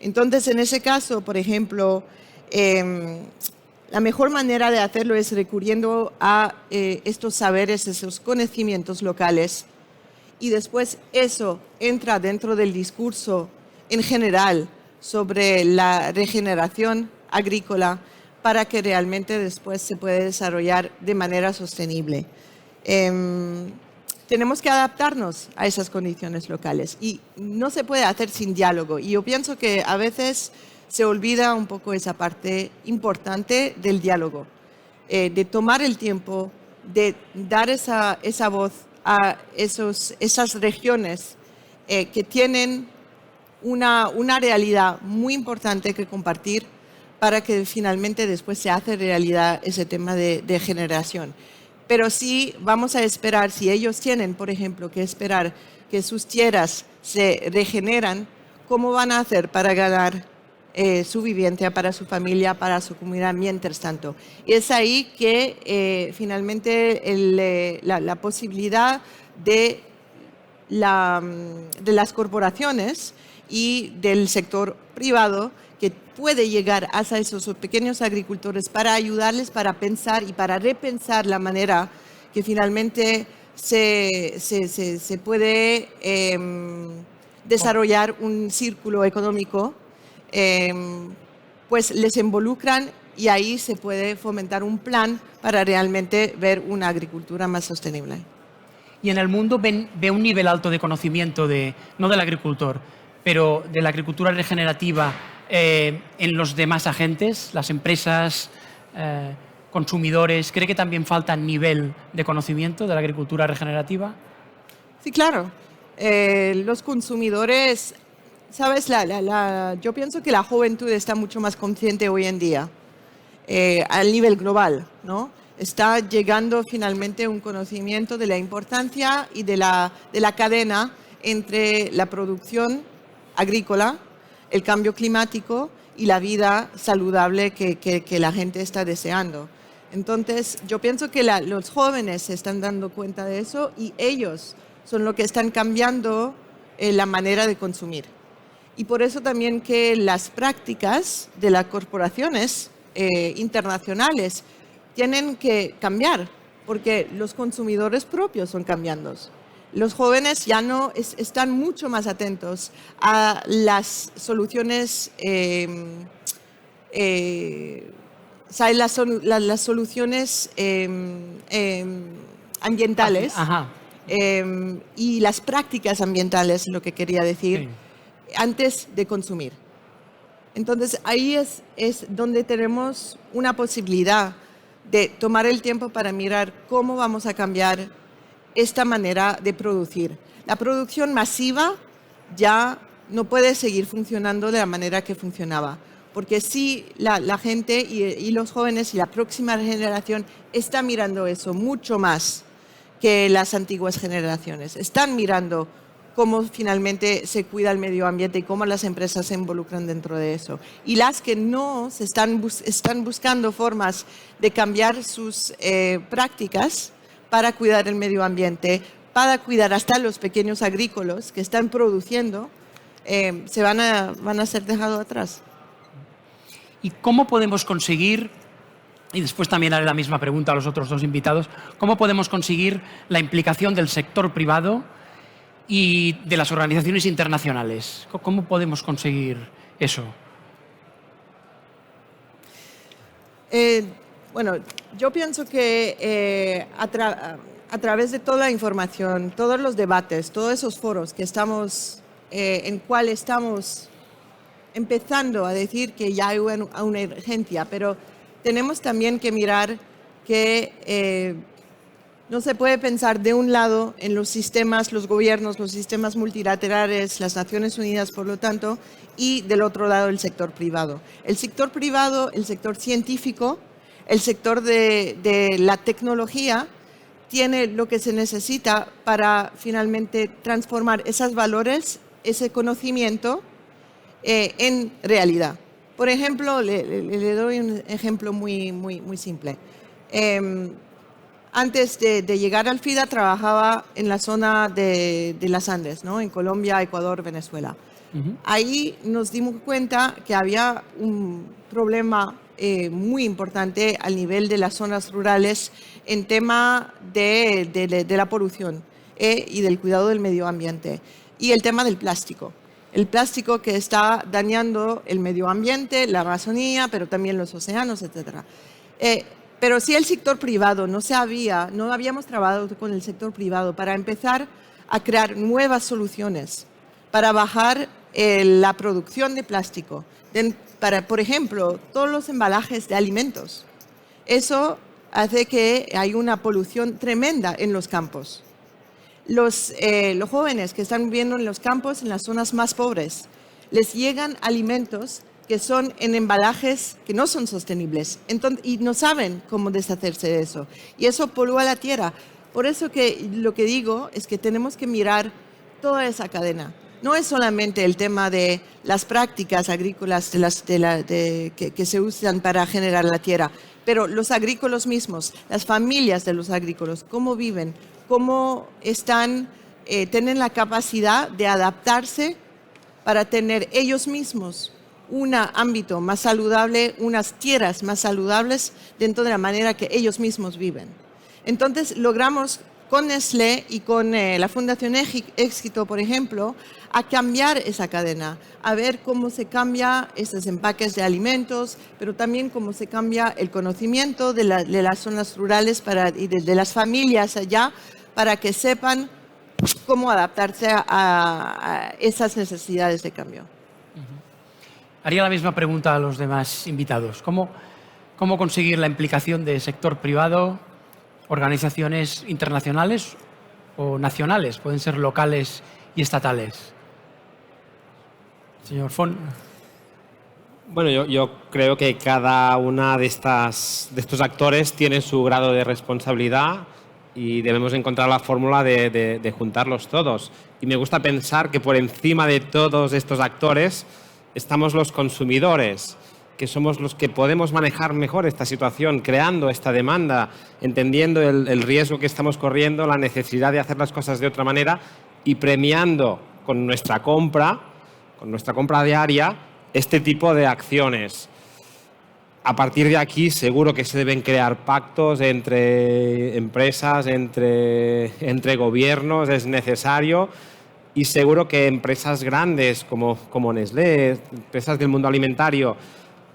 Entonces, en ese caso, por ejemplo, la mejor manera de hacerlo es recurriendo a estos saberes, esos conocimientos locales, y después eso entra dentro del discurso en general sobre la regeneración agrícola para que realmente después se pueda desarrollar de manera sostenible. Tenemos que adaptarnos a esas condiciones locales y no se puede hacer sin diálogo. Y yo pienso que a veces se olvida un poco esa parte importante del diálogo, de tomar el tiempo, de dar esa voz a esas regiones que tienen una realidad muy importante que compartir para que finalmente después se hace realidad ese tema de generación. Pero si vamos a esperar, si ellos tienen, por ejemplo, que esperar que sus tierras se regeneran, ¿cómo van a hacer para ganar su vivienda, para su familia, para su comunidad mientras tanto? Y es ahí que finalmente la posibilidad de las corporaciones y del sector privado que puede llegar hasta esos pequeños agricultores para ayudarles para pensar y para repensar la manera que finalmente se puede desarrollar un círculo económico, pues les involucran y ahí se puede fomentar un plan para realmente ver una agricultura más sostenible. Y en el mundo ve un nivel alto de conocimiento, no del agricultor, pero de la agricultura regenerativa en los demás agentes, las empresas, consumidores? ¿Cree que también falta nivel de conocimiento de la agricultura regenerativa? Sí, claro. Los consumidores, ¿sabes? Yo pienso que la juventud está mucho más consciente hoy en día, al nivel global, ¿no? Está llegando finalmente un conocimiento de la importancia y de la cadena entre la producción agrícola, el cambio climático y la vida saludable que la gente está deseando. Entonces, yo pienso que los jóvenes se están dando cuenta de eso y ellos son los que están cambiando la manera de consumir. Y por eso también que las prácticas de las corporaciones internacionales tienen que cambiar, porque los consumidores propios son cambiando. Los jóvenes ya no están mucho más atentos a las soluciones, las soluciones ambientales. Ajá. Y las prácticas ambientales, lo que quería decir, Sí. antes de consumir. Entonces, ahí es donde tenemos una posibilidad de tomar el tiempo para mirar cómo vamos a cambiar esta manera de producir. La producción masiva ya no puede seguir funcionando de la manera que funcionaba, porque sí la gente y los jóvenes y la próxima generación está mirando eso mucho más que las antiguas generaciones. Están mirando cómo finalmente se cuida el medio ambiente y cómo las empresas se involucran dentro de eso. Y las que no están buscando formas de cambiar sus prácticas para cuidar el medio ambiente, para cuidar hasta los pequeños agrícolas que están produciendo, se van a ser dejados atrás. ¿Y cómo podemos conseguir, y después también haré la misma pregunta a los otros dos invitados, cómo podemos conseguir la implicación del sector privado y de las organizaciones internacionales? ¿Cómo podemos conseguir eso? Bueno, yo pienso que a través de toda la información, todos los debates, todos esos foros que estamos, en cual estamos empezando a decir que ya hay una urgencia, pero tenemos también que mirar que no se puede pensar de un lado en los sistemas, los gobiernos, los sistemas multilaterales, las Naciones Unidas, por lo tanto, y del otro lado el sector privado. El sector privado, el sector científico, el sector de la tecnología, tiene lo que se necesita para finalmente transformar esos valores, ese conocimiento, en realidad. Por ejemplo, le doy un ejemplo muy simple. Antes de llegar al FIDA trabajaba en la zona de las Andes, ¿no? En Colombia, Ecuador, Venezuela. Ahí nos dimos cuenta que había un problema muy importante al nivel de las zonas rurales en tema de la polución y del cuidado del medio ambiente. Y el tema del plástico. El plástico que está dañando el medio ambiente, la Amazonía, pero también los océanos, etc. Pero si el sector privado no habíamos trabajado con el sector privado para empezar a crear nuevas soluciones, para bajar la producción de plástico, para, por ejemplo, todos los embalajes de alimentos. Eso hace que hay una polución tremenda en los campos. Los jóvenes que están viviendo en los campos, en las zonas más pobres, les llegan alimentos que son en embalajes que no son sostenibles y no saben cómo deshacerse de eso. Y eso polúa la tierra. Por eso que lo que digo es que tenemos que mirar toda esa cadena. No es solamente el tema de las prácticas agrícolas que se usan para generar la tierra, pero los agrícolas mismos, las familias de los agrícolas, cómo viven, cómo tienen la capacidad de adaptarse para tener ellos mismos un ámbito más saludable, unas tierras más saludables dentro de la manera que ellos mismos viven. Entonces logramos con Nestlé y con la Fundación Éxito, por ejemplo, a cambiar esa cadena, a ver cómo se cambia esos empaques de alimentos, pero también cómo se cambia el conocimiento de las zonas rurales y de las familias allá, para que sepan cómo adaptarse a esas necesidades de cambio. Haría la misma pregunta a los demás invitados. ¿Cómo ¿Cómo conseguir la implicación del sector privado, organizaciones internacionales o nacionales? Pueden ser locales y estatales. Señor Font. Bueno, yo creo que cada una de estos actores tiene su grado de responsabilidad y debemos encontrar la fórmula de juntarlos todos. Y me gusta pensar que por encima de todos estos actores estamos los consumidores, que somos los que podemos manejar mejor esta situación, creando esta demanda, entendiendo el riesgo que estamos corriendo, la necesidad de hacer las cosas de otra manera y premiando con nuestra compra diaria, este tipo de acciones. A partir de aquí seguro que se deben crear pactos entre empresas, entre gobiernos, es necesario, y seguro que empresas grandes como Nestlé, empresas del mundo alimentario,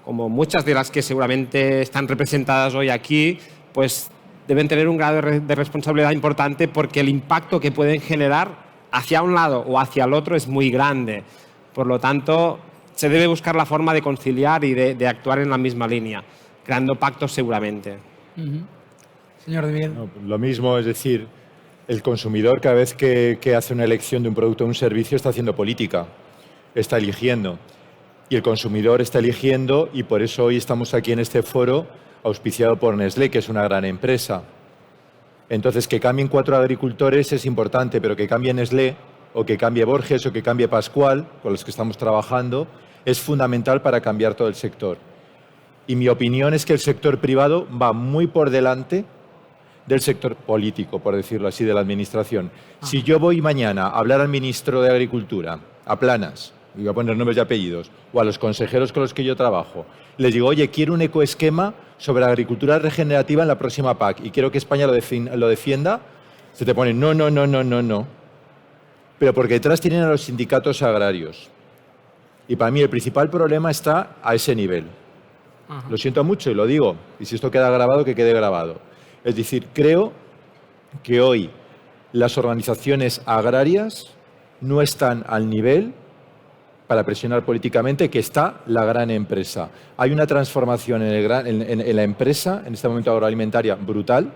como muchas de las que seguramente están representadas hoy aquí, pues deben tener un grado de responsabilidad importante porque el impacto que pueden generar hacia un lado o hacia el otro es muy grande. Por lo tanto, se debe buscar la forma de conciliar y de actuar en la misma línea, creando pactos seguramente. Señor De Miel. No, lo mismo, es decir, el consumidor cada vez que hace una elección de un producto o un servicio está haciendo política, está eligiendo. Y el consumidor está eligiendo y por eso hoy estamos aquí en este foro auspiciado por Nestlé, que es una gran empresa. Entonces, que cambien 4 agricultores es importante, pero que cambie Nestlé o que cambie Borges o que cambie Pascual, con los que estamos trabajando, es fundamental para cambiar todo el sector. Y mi opinión es que el sector privado va muy por delante del sector político, por decirlo así, de la administración. Si yo voy mañana a hablar al ministro de Agricultura, a Planas, y voy a poner nombres y apellidos, o a los consejeros con los que yo trabajo, les digo, oye, quiero un ecoesquema sobre la agricultura regenerativa en la próxima PAC y quiero que España lo defienda, se te pone no, no, no, no, no, no. Pero porque detrás tienen a los sindicatos agrarios. Y para mí el principal problema está a ese nivel. Lo siento mucho y lo digo, y si esto queda grabado, que quede grabado. Es decir, creo que hoy las organizaciones agrarias no están al nivel para presionar políticamente que está la gran empresa. Hay una transformación en la empresa, en este momento agroalimentaria, brutal.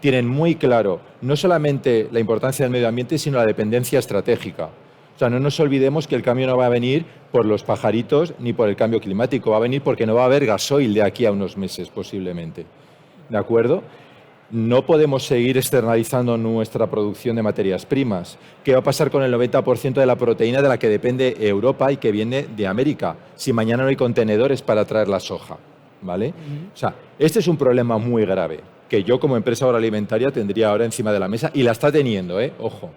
Tienen muy claro no solamente la importancia del medio ambiente, sino la dependencia estratégica. O sea, no nos olvidemos que el cambio no va a venir por los pajaritos ni por el cambio climático, va a venir porque no va a haber gasoil de aquí a unos meses, posiblemente. ¿De acuerdo? No podemos seguir externalizando nuestra producción de materias primas. ¿Qué va a pasar con el 90% de la proteína de la que depende Europa y que viene de América? Si mañana no hay contenedores para traer la soja, ¿vale? O sea, este es un problema muy grave que yo como empresa agroalimentaria tendría ahora encima de la mesa y la está teniendo, ojo.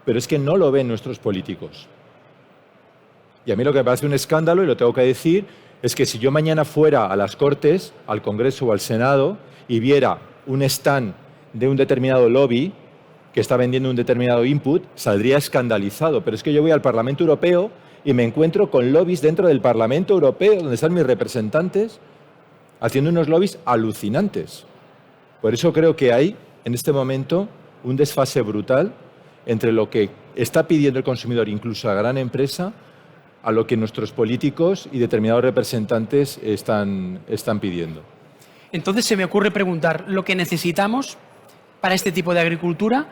Pero es que no lo ven nuestros políticos. Y a mí lo que me parece un escándalo, y lo tengo que decir, es que si yo mañana fuera a las Cortes, al Congreso o al Senado y viera un stand de un determinado lobby que está vendiendo un determinado input, saldría escandalizado. Pero es que yo voy al Parlamento Europeo y me encuentro con lobbies dentro del Parlamento Europeo, donde están mis representantes, haciendo unos lobbies alucinantes. Por eso creo que hay, en este momento, un desfase brutal entre lo que está pidiendo el consumidor, incluso la gran empresa, a lo que nuestros políticos y determinados representantes están pidiendo. Entonces se me ocurre preguntar, ¿lo que necesitamos para este tipo de agricultura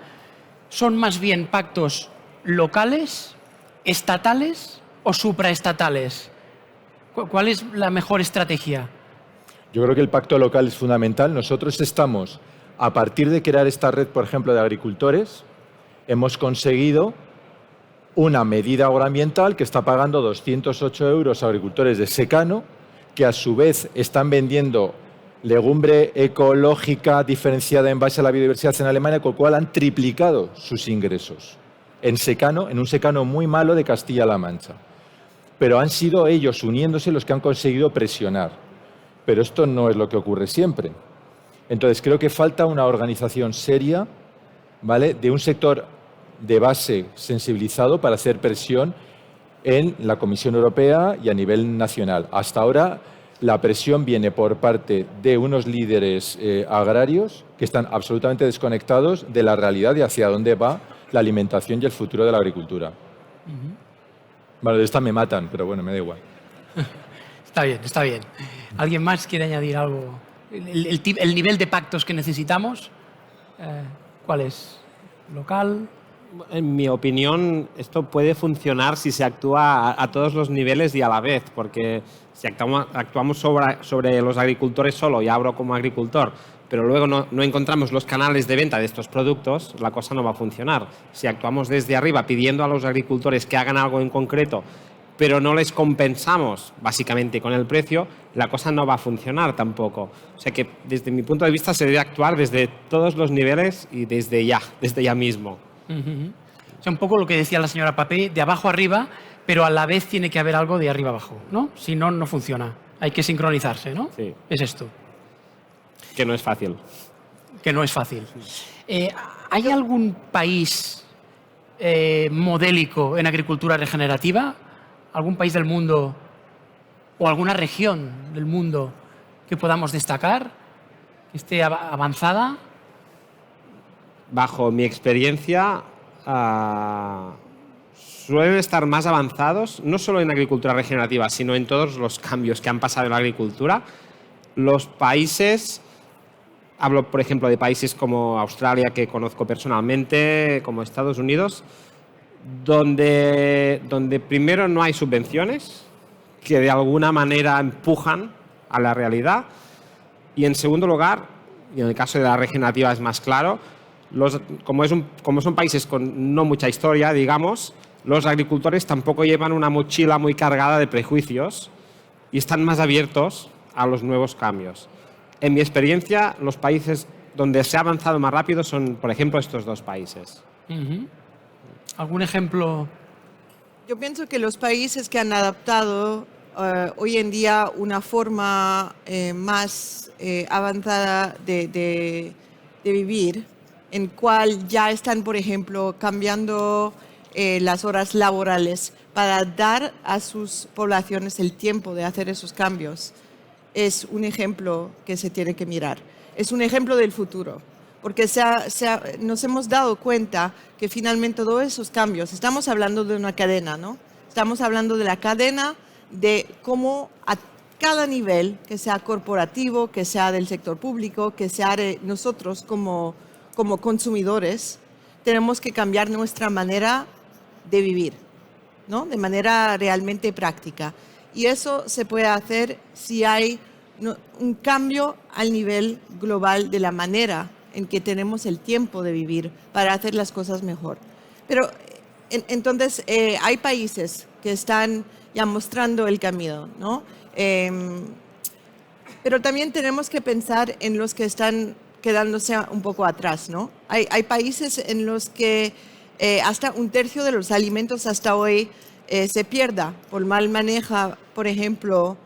son más bien pactos locales, estatales o supraestatales? ¿Cuál es la mejor estrategia? Yo creo que el pacto local es fundamental. Nosotros estamos, a partir de crear esta red, por ejemplo, de agricultores, hemos conseguido una medida agroambiental que está pagando 208 euros a agricultores de secano, que a su vez están vendiendo legumbre ecológica diferenciada en base a la biodiversidad en Alemania, con lo cual han triplicado sus ingresos en secano, en un secano muy malo de Castilla-La Mancha. Pero han sido ellos uniéndose los que han conseguido presionar. Pero esto no es lo que ocurre siempre. Entonces creo que falta una organización seria, ¿vale?, de un sector de base sensibilizado para hacer presión en la Comisión Europea y a nivel nacional. Hasta ahora la presión viene por parte de unos líderes agrarios que están absolutamente desconectados de la realidad y hacia dónde va la alimentación y el futuro de la agricultura. Bueno, de esta me matan, pero bueno, me da igual. Está bien, está bien. ¿Alguien más quiere añadir algo? el nivel de pactos que necesitamos, ¿cuál es? ¿Local? En mi opinión, esto puede funcionar si se actúa a todos los niveles y a la vez, porque si actuamos sobre los agricultores solo, y abro como agricultor, pero luego no encontramos los canales de venta de estos productos, la cosa no va a funcionar. Si actuamos desde arriba pidiendo a los agricultores que hagan algo en concreto, pero no les compensamos básicamente con el precio, la cosa no va a funcionar tampoco. O sea que desde mi punto de vista se debe actuar desde todos los niveles y desde ya mismo. O sea, un poco lo que decía la señora Papé, de abajo arriba, pero a la vez tiene que haber algo de arriba abajo, ¿no? Si no, no funciona. Hay que sincronizarse, ¿no? Sí. Es esto. Que no es fácil. Que no es fácil. ¿Hay algún país modélico en agricultura regenerativa? ¿Algún país del mundo o alguna región del mundo que podamos destacar, que esté avanzada? Bajo mi experiencia, suelen estar más avanzados, no solo en agricultura regenerativa, sino en todos los cambios que han pasado en la agricultura. Los países, hablo por ejemplo de países como Australia, que conozco personalmente, como Estados Unidos, donde primero no hay subvenciones, que de alguna manera empujan a la realidad, y en segundo lugar, y en el caso de la regenerativa es más claro, como son países con no mucha historia, digamos, los agricultores tampoco llevan una mochila muy cargada de prejuicios y están más abiertos a los nuevos cambios. En mi experiencia, los países donde se ha avanzado más rápido son, por ejemplo, estos dos países. ¿Algún ejemplo? Yo pienso que los países que han adaptado hoy en día una forma más avanzada de vivir, en cual ya están, por ejemplo, cambiando las horas laborales para dar a sus poblaciones el tiempo de hacer esos cambios, es un ejemplo que se tiene que mirar. Es un ejemplo del futuro, porque nos hemos dado cuenta que finalmente todos esos cambios, estamos hablando de una cadena, ¿no? Estamos hablando de la cadena de cómo a cada nivel, que sea corporativo, que sea del sector público, que sea de nosotros como consumidores, tenemos que cambiar nuestra manera de vivir, ¿no? De manera realmente práctica. Y eso se puede hacer si hay un cambio al nivel global de la manera en que tenemos el tiempo de vivir para hacer las cosas mejor. Pero entonces hay países que están ya mostrando el camino, ¿no? Pero también tenemos que pensar en los que están quedándose un poco atrás, ¿no? Hay países en los que hasta un tercio de los alimentos hasta hoy se pierda por mal manejo, por ejemplo,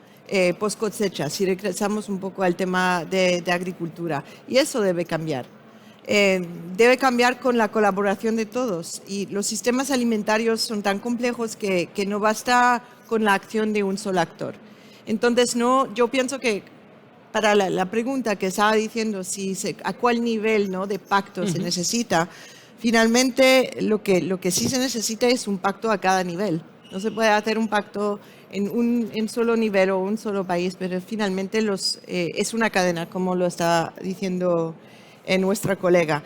post cosecha, si regresamos un poco al tema de agricultura. Y eso debe cambiar. Debe cambiar con la colaboración de todos. Y los sistemas alimentarios son tan complejos que no basta con la acción de un solo actor. Entonces, yo pienso que para la pregunta que estaba diciendo, a cuál nivel, ¿no?, de pacto se necesita, finalmente lo que sí se necesita es un pacto a cada nivel. No se puede hacer un pacto en un solo nivel o un solo país, pero finalmente es una cadena, como lo está diciendo nuestra colega.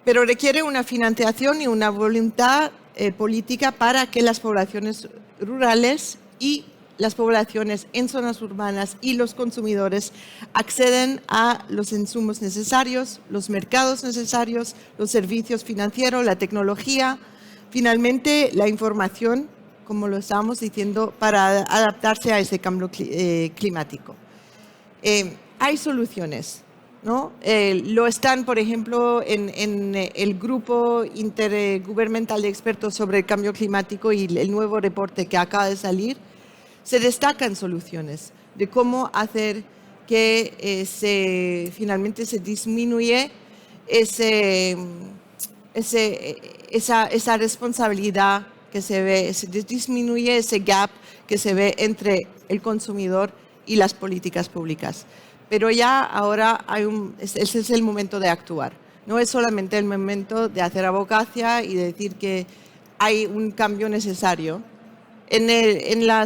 Pero requiere una financiación y una voluntad política para que las poblaciones rurales y las poblaciones en zonas urbanas y los consumidores acceden a los insumos necesarios, los mercados necesarios, los servicios financieros, la tecnología, finalmente la información, como lo estábamos diciendo, para adaptarse a ese cambio climático. Hay soluciones, ¿no? Lo están, por ejemplo, en el grupo intergubernamental de expertos sobre el cambio climático y el nuevo reporte que acaba de salir. Se destacan soluciones de cómo hacer que finalmente se disminuye esa responsabilidad que se ve, se disminuye ese gap que se ve entre el consumidor y las políticas públicas. Pero ya ahora ese es el momento de actuar. No es solamente el momento de hacer abogacía y de decir que hay un cambio necesario. En la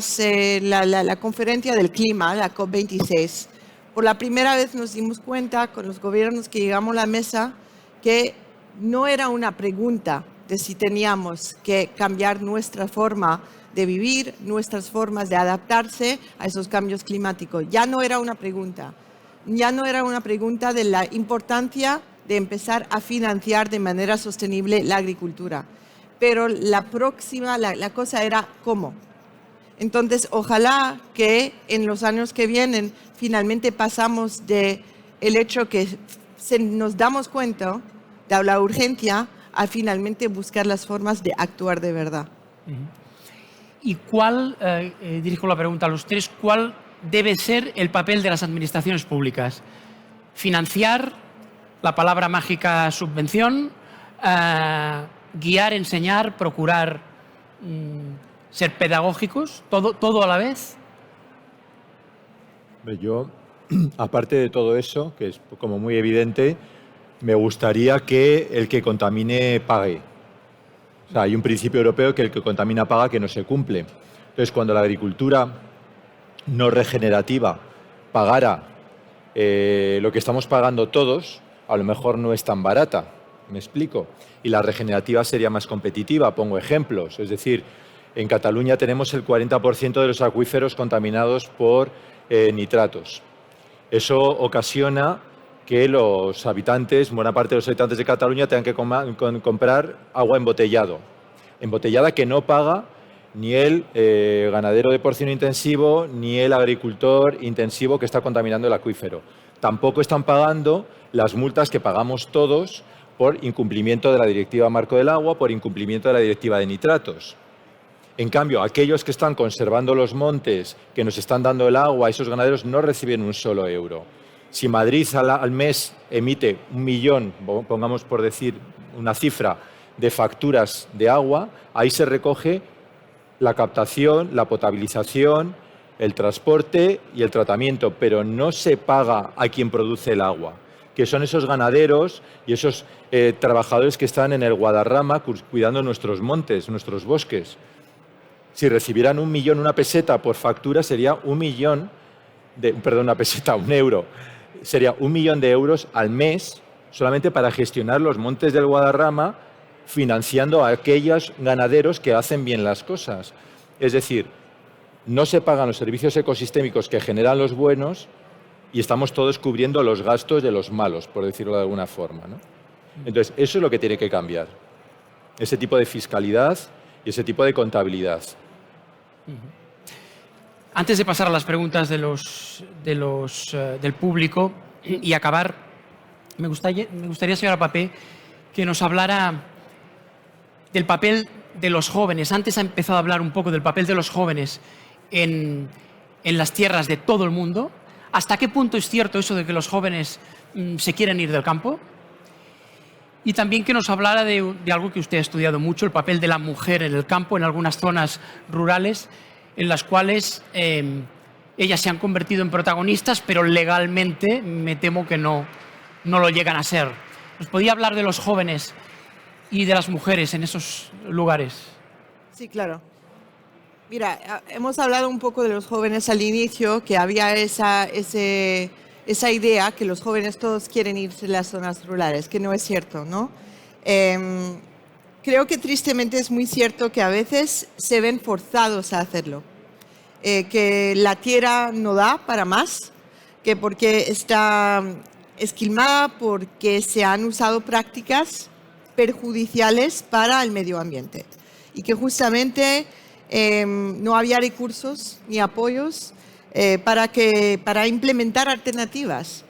conferencia del clima, la COP26, por la primera vez nos dimos cuenta con los gobiernos que llegamos a la mesa que no era una pregunta de si teníamos que cambiar nuestra forma de vivir, nuestras formas de adaptarse a esos cambios climáticos. Ya no era una pregunta. Ya no era una pregunta de la importancia de empezar a financiar de manera sostenible la agricultura. Pero la cosa era cómo. Entonces, ojalá que en los años que vienen finalmente pasamos del hecho que nos damos cuenta de la urgencia a finalmente buscar las formas de actuar de verdad. ¿Y cuál, dirijo la pregunta a los tres, cuál debe ser el papel de las administraciones públicas? ¿Financiar, la palabra mágica subvención, guiar, enseñar, procurar ser pedagógicos, todo a la vez? Yo, aparte de todo eso, que es como muy evidente, me gustaría que el que contamine pague. O sea, hay un principio europeo que el que contamina paga, que no se cumple. Entonces, cuando la agricultura no regenerativa pagara lo que estamos pagando todos, a lo mejor no es tan barata, ¿me explico? Y la regenerativa sería más competitiva, pongo ejemplos. Es decir, en Cataluña tenemos el 40% de los acuíferos contaminados por nitratos. Eso ocasiona que los habitantes, buena parte de los habitantes de Cataluña, tengan que comprar agua embotellada que no paga ni el ganadero de porcino intensivo ni el agricultor intensivo que está contaminando el acuífero. Tampoco están pagando las multas que pagamos todos por incumplimiento de la Directiva Marco del Agua, por incumplimiento de la Directiva de Nitratos. En cambio, aquellos que están conservando los montes, que nos están dando el agua, esos ganaderos no reciben un solo euro. Si Madrid al mes emite 1 millón, pongamos por decir una cifra, de facturas de agua, ahí se recoge la captación, la potabilización, el transporte y el tratamiento, pero no se paga a quien produce el agua, que son esos ganaderos y esos trabajadores que están en el Guadarrama cuidando nuestros montes, nuestros bosques. Si recibieran 1 millón, una peseta por factura, sería 1 millón, una peseta, 1 euro, sería 1 millón de euros al mes solamente para gestionar los montes del Guadarrama, financiando a aquellos ganaderos que hacen bien las cosas. Es decir, no se pagan los servicios ecosistémicos que generan los buenos y estamos todos cubriendo los gastos de los malos, por decirlo de alguna forma, ¿no? Entonces, eso es lo que tiene que cambiar. Ese tipo de fiscalidad y ese tipo de contabilidad. Antes de pasar a las preguntas del público y acabar, me gustaría, señora Papé, que nos hablara del papel de los jóvenes. Antes ha empezado a hablar un poco del papel de los jóvenes en las tierras de todo el mundo. ¿Hasta qué punto es cierto eso de que los jóvenes se quieren ir del campo? Y también que nos hablara de algo que usted ha estudiado mucho, el papel de la mujer en el campo, en algunas zonas rurales, en las cuales ellas se han convertido en protagonistas, pero legalmente me temo que no lo llegan a ser. ¿Nos podía hablar de los jóvenes y de las mujeres en esos lugares? Sí, claro. Mira, hemos hablado un poco de los jóvenes al inicio, que había esa idea que los jóvenes todos quieren irse de las zonas rurales, que no es cierto, ¿no? Creo que tristemente es muy cierto que a veces se ven forzados a hacerlo, que la tierra no da para más, que porque está esquilmada, porque se han usado prácticas perjudiciales para el medio ambiente y que justamente no había recursos ni apoyos para implementar alternativas,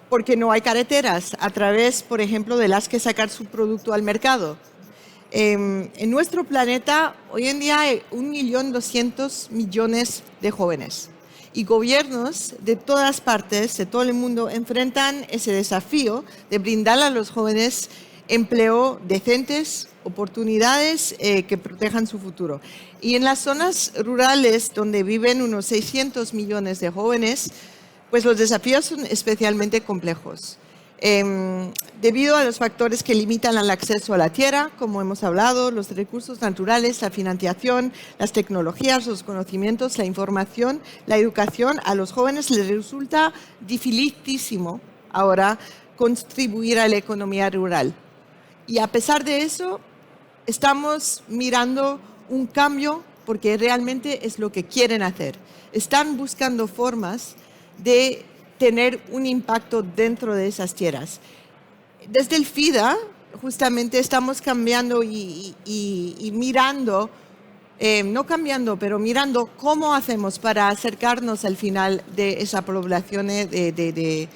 porque no hay carreteras a través, por ejemplo, de las que sacar su producto al mercado. En nuestro planeta hoy en día hay 1.200.000.000 de jóvenes y gobiernos de todas partes, de todo el mundo, enfrentan ese desafío de brindar a los jóvenes empleo decentes, oportunidades que protejan su futuro. Y en las zonas rurales donde viven unos 600 millones de jóvenes, pues los desafíos son especialmente complejos. Debido a los factores que limitan el acceso a la tierra, como hemos hablado, los recursos naturales, la financiación, las tecnologías, los conocimientos, la información, la educación, a los jóvenes les resulta dificilísimo ahora contribuir a la economía rural. Y a pesar de eso, estamos mirando un cambio porque realmente es lo que quieren hacer. Están buscando formas de tener un impacto dentro de esas tierras. Desde el FIDA, justamente estamos cambiando y mirando, no cambiando, pero mirando cómo hacemos para acercarnos al final de esa población de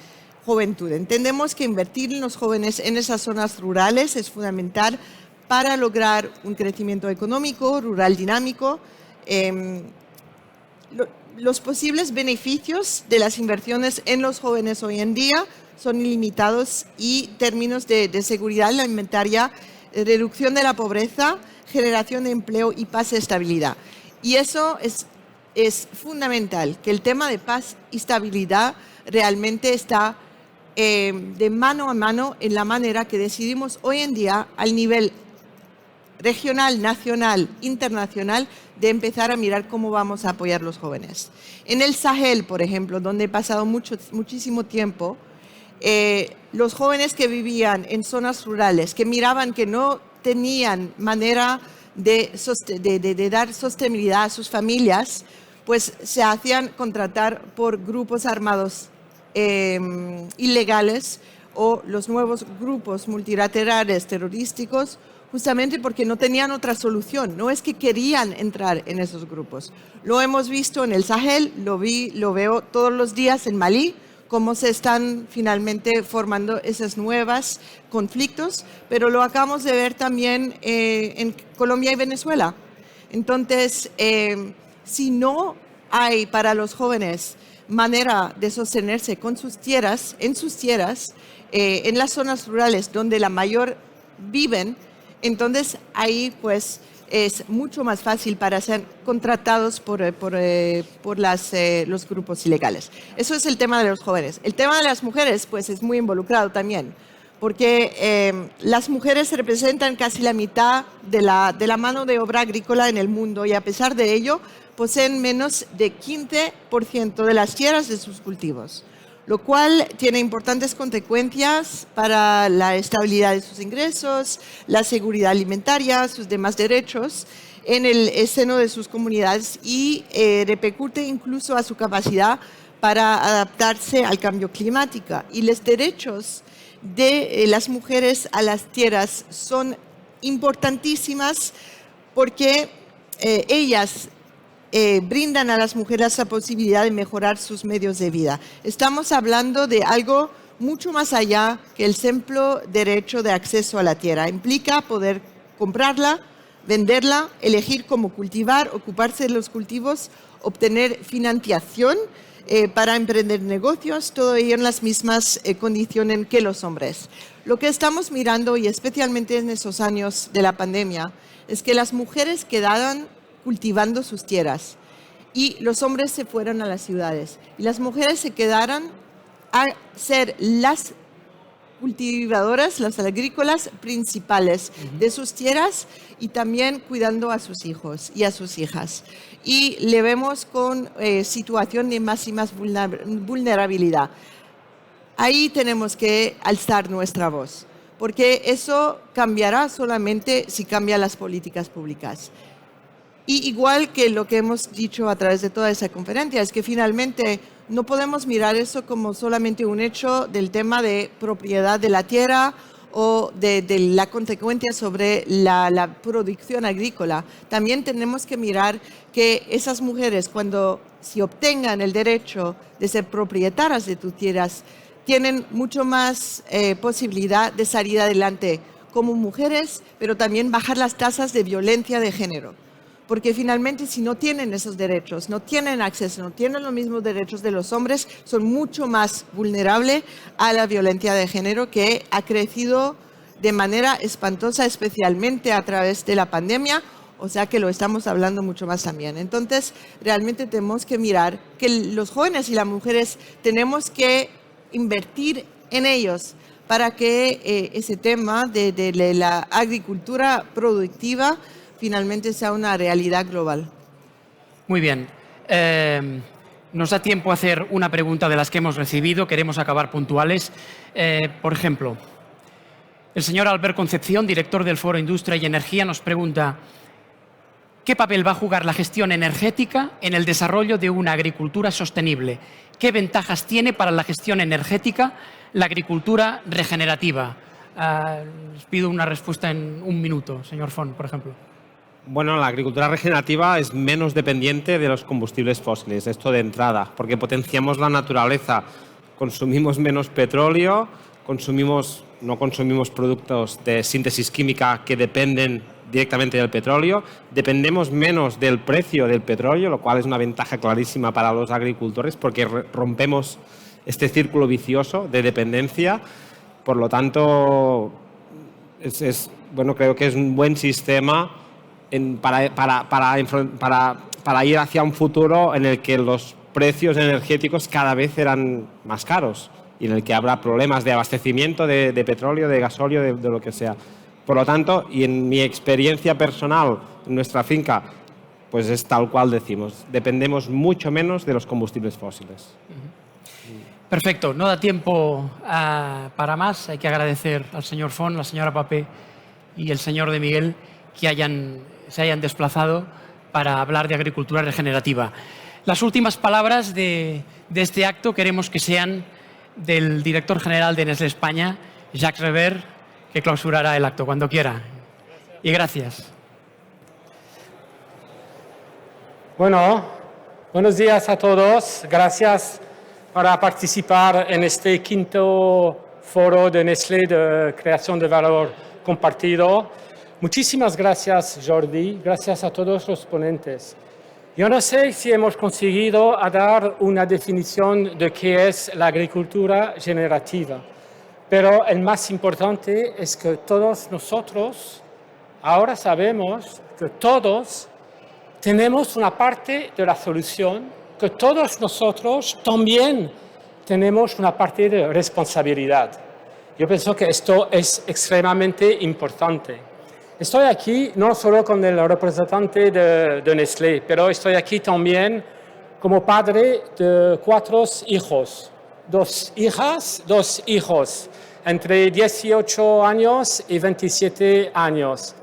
juventud. Entendemos que invertir en los jóvenes en esas zonas rurales es fundamental para lograr un crecimiento económico, rural dinámico. Los posibles beneficios de las inversiones en los jóvenes hoy en día son ilimitados y términos de seguridad alimentaria, reducción de la pobreza, generación de empleo y paz y estabilidad. Y eso es fundamental, que el tema de paz y estabilidad realmente está de mano a mano en la manera que decidimos hoy en día al nivel regional, nacional, internacional, de empezar a mirar cómo vamos a apoyar a los jóvenes. En el Sahel, por ejemplo, donde he pasado muchísimo tiempo, los jóvenes que vivían en zonas rurales, que miraban que no tenían manera de dar sostenibilidad a sus familias, pues se hacían contratar por grupos armados ilegales o los nuevos grupos multilaterales terrorísticos, justamente porque no tenían otra solución. No es que querían entrar en esos grupos. Lo hemos visto en el Sahel, lo veo todos los días en Malí, cómo se están finalmente formando esos nuevos conflictos, pero lo acabamos de ver también en Colombia y Venezuela. Entonces, si no hay para los jóvenes manera de sostenerse con sus tierras, en las zonas rurales donde la mayor viven, entonces ahí pues es mucho más fácil para ser contratados por los grupos ilegales. Eso es el tema de los jóvenes. El tema de las mujeres pues es muy involucrado también, porque las mujeres representan casi la mitad de la mano de obra agrícola en el mundo y a pesar de ello poseen menos de 15% de las tierras de sus cultivos, lo cual tiene importantes consecuencias para la estabilidad de sus ingresos, la seguridad alimentaria, sus demás derechos en el seno de sus comunidades y repercute incluso a su capacidad para adaptarse al cambio climático. Y los derechos de las mujeres a las tierras son importantísimas porque ellas brindan a las mujeres la posibilidad de mejorar sus medios de vida. Estamos hablando de algo mucho más allá que el simple derecho de acceso a la tierra. Implica poder comprarla, venderla, elegir cómo cultivar, ocuparse de los cultivos, obtener financiación para emprender negocios, todo ello en las mismas condiciones que los hombres. Lo que estamos mirando, y especialmente en esos años de la pandemia, es que las mujeres quedaban cultivando sus tierras y los hombres se fueron a las ciudades y las mujeres se quedaron a ser las cultivadoras, las agrícolas principales de sus tierras y también cuidando a sus hijos y a sus hijas. Y le vemos con situación de máxima vulnerabilidad. Ahí tenemos que alzar nuestra voz, porque eso cambiará solamente si cambian las políticas públicas. Y igual que lo que hemos dicho a través de toda esa conferencia, es que finalmente no podemos mirar eso como solamente un hecho del tema de propiedad de la tierra o de la consecuencia sobre la producción agrícola. También tenemos que mirar que esas mujeres, si obtengan el derecho de ser propietarias de tus tierras, tienen mucho más posibilidad de salir adelante como mujeres, pero también bajar las tasas de violencia de género. Porque finalmente si no tienen esos derechos, no tienen acceso, no tienen los mismos derechos de los hombres, son mucho más vulnerables a la violencia de género que ha crecido de manera espantosa, especialmente a través de la pandemia, o sea que lo estamos hablando mucho más también. Entonces, realmente tenemos que mirar que los jóvenes y las mujeres tenemos que invertir en ellos para que ese tema de la agricultura productiva finalmente sea una realidad global. Muy bien. Nos da tiempo a hacer una pregunta de las que hemos recibido. Queremos acabar puntuales. Por ejemplo, el señor Albert Concepción, director del Foro Industria y Energía, nos pregunta: ¿qué papel va a jugar la gestión energética en el desarrollo de una agricultura sostenible? ¿Qué ventajas tiene para la gestión energética la agricultura regenerativa? Les pido una respuesta en un minuto, señor Font, por ejemplo. Bueno, la agricultura regenerativa es menos dependiente de los combustibles fósiles, esto de entrada, porque potenciamos la naturaleza, consumimos menos petróleo, no consumimos productos de síntesis química que dependen directamente del petróleo, dependemos menos del precio del petróleo, lo cual es una ventaja clarísima para los agricultores porque rompemos este círculo vicioso de dependencia. Por lo tanto, creo que es un buen sistema para ir hacia un futuro en el que los precios energéticos cada vez serán más caros y en el que habrá problemas de abastecimiento de petróleo, de gasóleo, de lo que sea. Por lo tanto, y en mi experiencia personal en nuestra finca, pues es tal cual decimos, dependemos mucho menos de los combustibles fósiles. Perfecto, no da tiempo para más. Hay que agradecer al señor Font, la señora Papé y el señor de Miguel que se hayan desplazado para hablar de agricultura regenerativa. Las últimas palabras de este acto queremos que sean del director general de Nestlé España, Jacques Revert, que clausurará el acto cuando quiera. Y gracias. Bueno, buenos días a todos. Gracias por participar en este quinto foro de Nestlé de creación de valor compartido. Muchísimas gracias, Jordi. Gracias a todos los ponentes. Yo no sé si hemos conseguido dar una definición de qué es la agricultura generativa, pero el más importante es que todos nosotros ahora sabemos que todos tenemos una parte de la solución, que todos nosotros también tenemos una parte de responsabilidad. Yo pienso que esto es extremadamente importante. Estoy aquí no solo con el representante de Nestlé, pero estoy aquí también como padre de 4 hijos, 2 hijas, 2 hijos, entre 18 años y 27 años.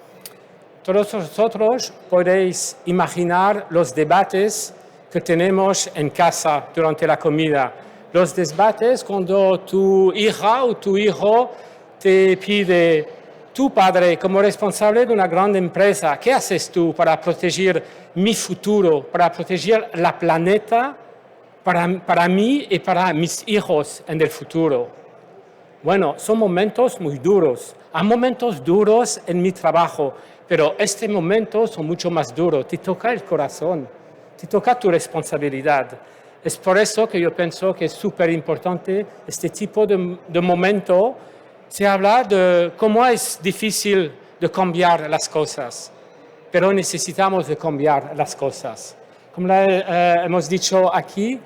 Todos vosotros podéis imaginar los debates que tenemos en casa durante la comida. Los debates cuando tu hija o tu hijo te pide: tu padre, como responsable de una gran empresa, ¿qué haces tú para proteger mi futuro, para proteger la planeta para mí y para mis hijos en el futuro? Bueno, son momentos muy duros. Hay momentos duros en mi trabajo, pero estos momentos son mucho más duros. Te toca el corazón, te toca tu responsabilidad. Es por eso que yo pienso que es súper importante este tipo de momento. Se habla de cómo es difícil de cambiar las cosas, pero necesitamos de cambiar las cosas. Como hemos dicho aquí,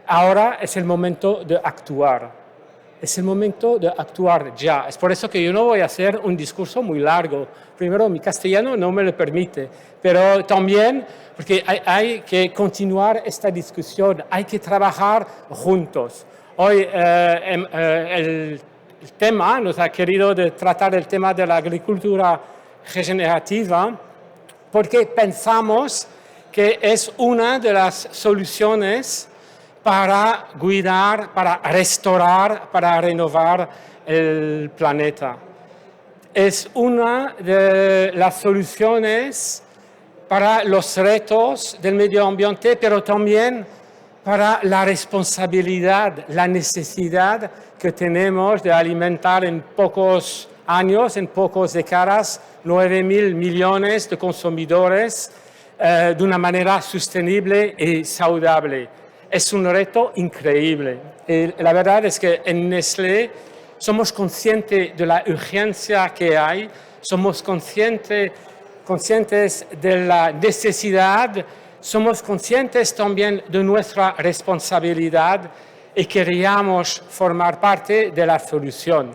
ahora es el momento de actuar. Es el momento de actuar ya. Es por eso que yo no voy a hacer un discurso muy largo. Primero, mi castellano no me lo permite, pero también porque hay que continuar esta discusión, hay que trabajar juntos. Hoy el tema nos ha querido tratar el tema de la agricultura regenerativa porque pensamos que es una de las soluciones para cuidar, para restaurar, para renovar el planeta. Es una de las soluciones para los retos del medio ambiente, pero también para la responsabilidad, la necesidad que tenemos de alimentar en pocos años, en pocas décadas, 9.000 millones de consumidores de una manera sostenible y saludable. Es un reto increíble. Y la verdad es que en Nestlé somos conscientes de la urgencia que hay, somos conscientes de la necesidad, somos conscientes también de nuestra responsabilidad y queríamos formar parte de la solución.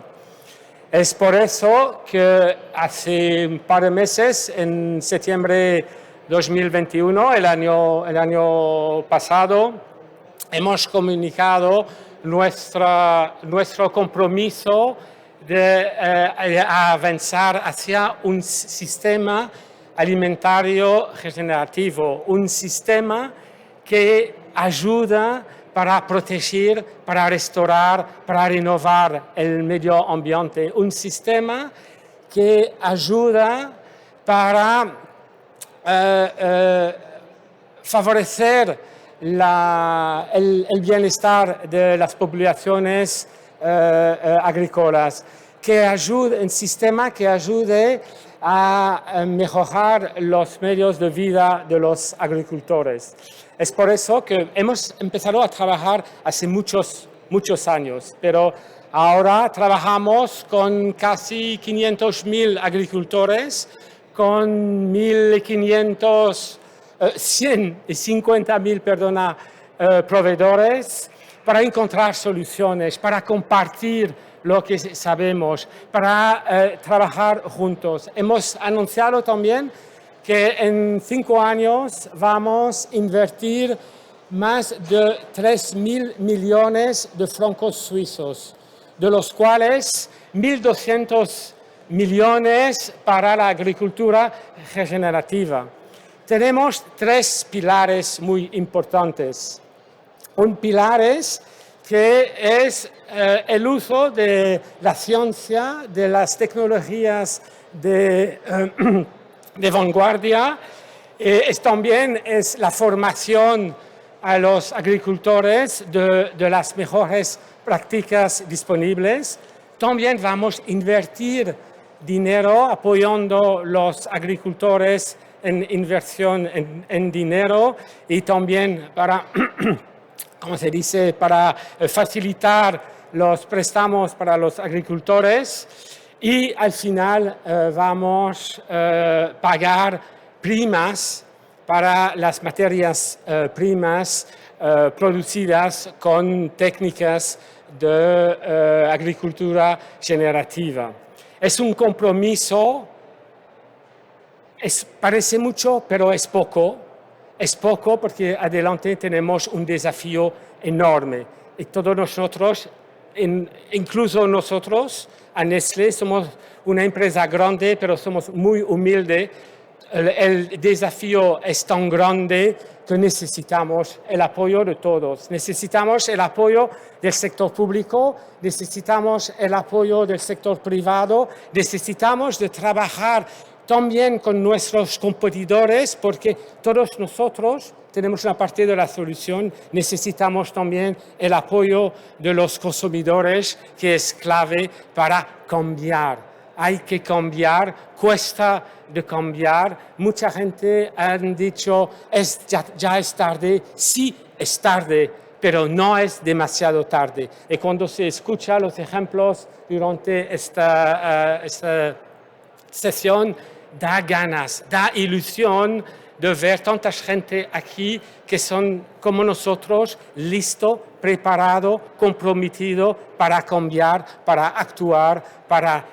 Es por eso que hace un par de meses, en septiembre 2021, el año pasado, hemos comunicado nuestro compromiso de avanzar hacia un sistema alimentario regenerativo, un sistema que ayuda para proteger, para restaurar, para renovar el medio ambiente, un sistema que ayuda para favorecer el bienestar de las poblaciones agrícolas, un sistema que ayude a mejorar los medios de vida de los agricultores. Es por eso que hemos empezado a trabajar hace muchos años, pero ahora trabajamos con casi 500.000 agricultores, con 150.000 proveedores, para encontrar soluciones, para compartir lo que sabemos, para trabajar juntos. Hemos anunciado también que en 5 años vamos a invertir más de 3.000 millones de francos suizos, de los cuales 1.200 millones para la agricultura regenerativa. Tenemos 3 pilares muy importantes. Un pilar es el uso de la ciencia, de las tecnologías de vanguardia. También es la formación a los agricultores de las mejores prácticas disponibles. También vamos a invertir dinero apoyando a los agricultores en inversión en dinero y también para, para facilitar los préstamos para los agricultores. Y al final vamos a pagar primas para las materias primas producidas con técnicas de agricultura generativa. Es un compromiso, parece mucho, pero es poco. Es poco porque adelante tenemos un desafío enorme. Y todos nosotros, incluso nosotros, a Nestlé, somos una empresa grande, pero somos muy humildes. El desafío es tan grande que necesitamos el apoyo de todos. Necesitamos el apoyo del sector público, necesitamos el apoyo del sector privado, necesitamos de trabajar también con nuestros competidores, porque todos nosotros tenemos una parte de la solución. Necesitamos también el apoyo de los consumidores, que es clave para cambiar. Hay que cambiar, cuesta de cambiar. Mucha gente ha dicho, ya es tarde. Sí, es tarde, pero no es demasiado tarde. Y cuando se escucha los ejemplos durante esta sesión, da ganas, da ilusión de ver tanta gente aquí que son como nosotros, listo, preparado, comprometido para cambiar, para actuar, para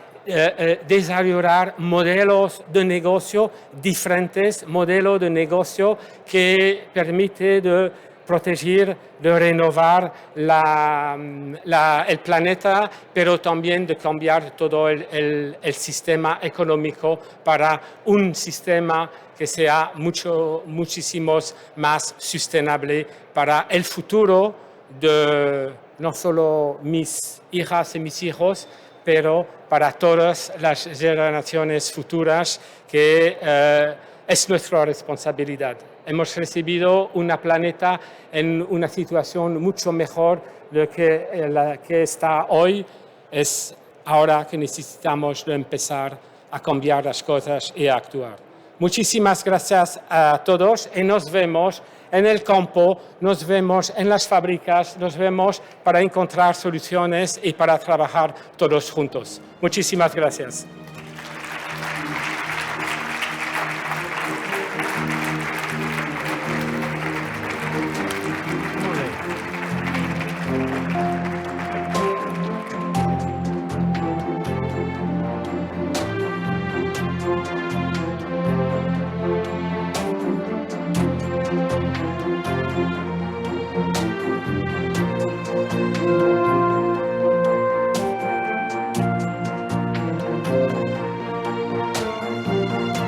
desarrollar modelos de negocio diferentes, modelos de negocio que permite de proteger, de renovar el planeta, pero también de cambiar todo el sistema económico para un sistema que sea muchísimo más sustentable para el futuro de no solo mis hijas y mis hijos, pero para todas las generaciones futuras, que es nuestra responsabilidad. Hemos recibido un planeta en una situación mucho mejor de la que está hoy. Es ahora que necesitamos de empezar a cambiar las cosas y a actuar. Muchísimas gracias a todos y nos vemos en el campo, nos vemos en las fábricas, nos vemos para encontrar soluciones y para trabajar todos juntos. Muchísimas gracias.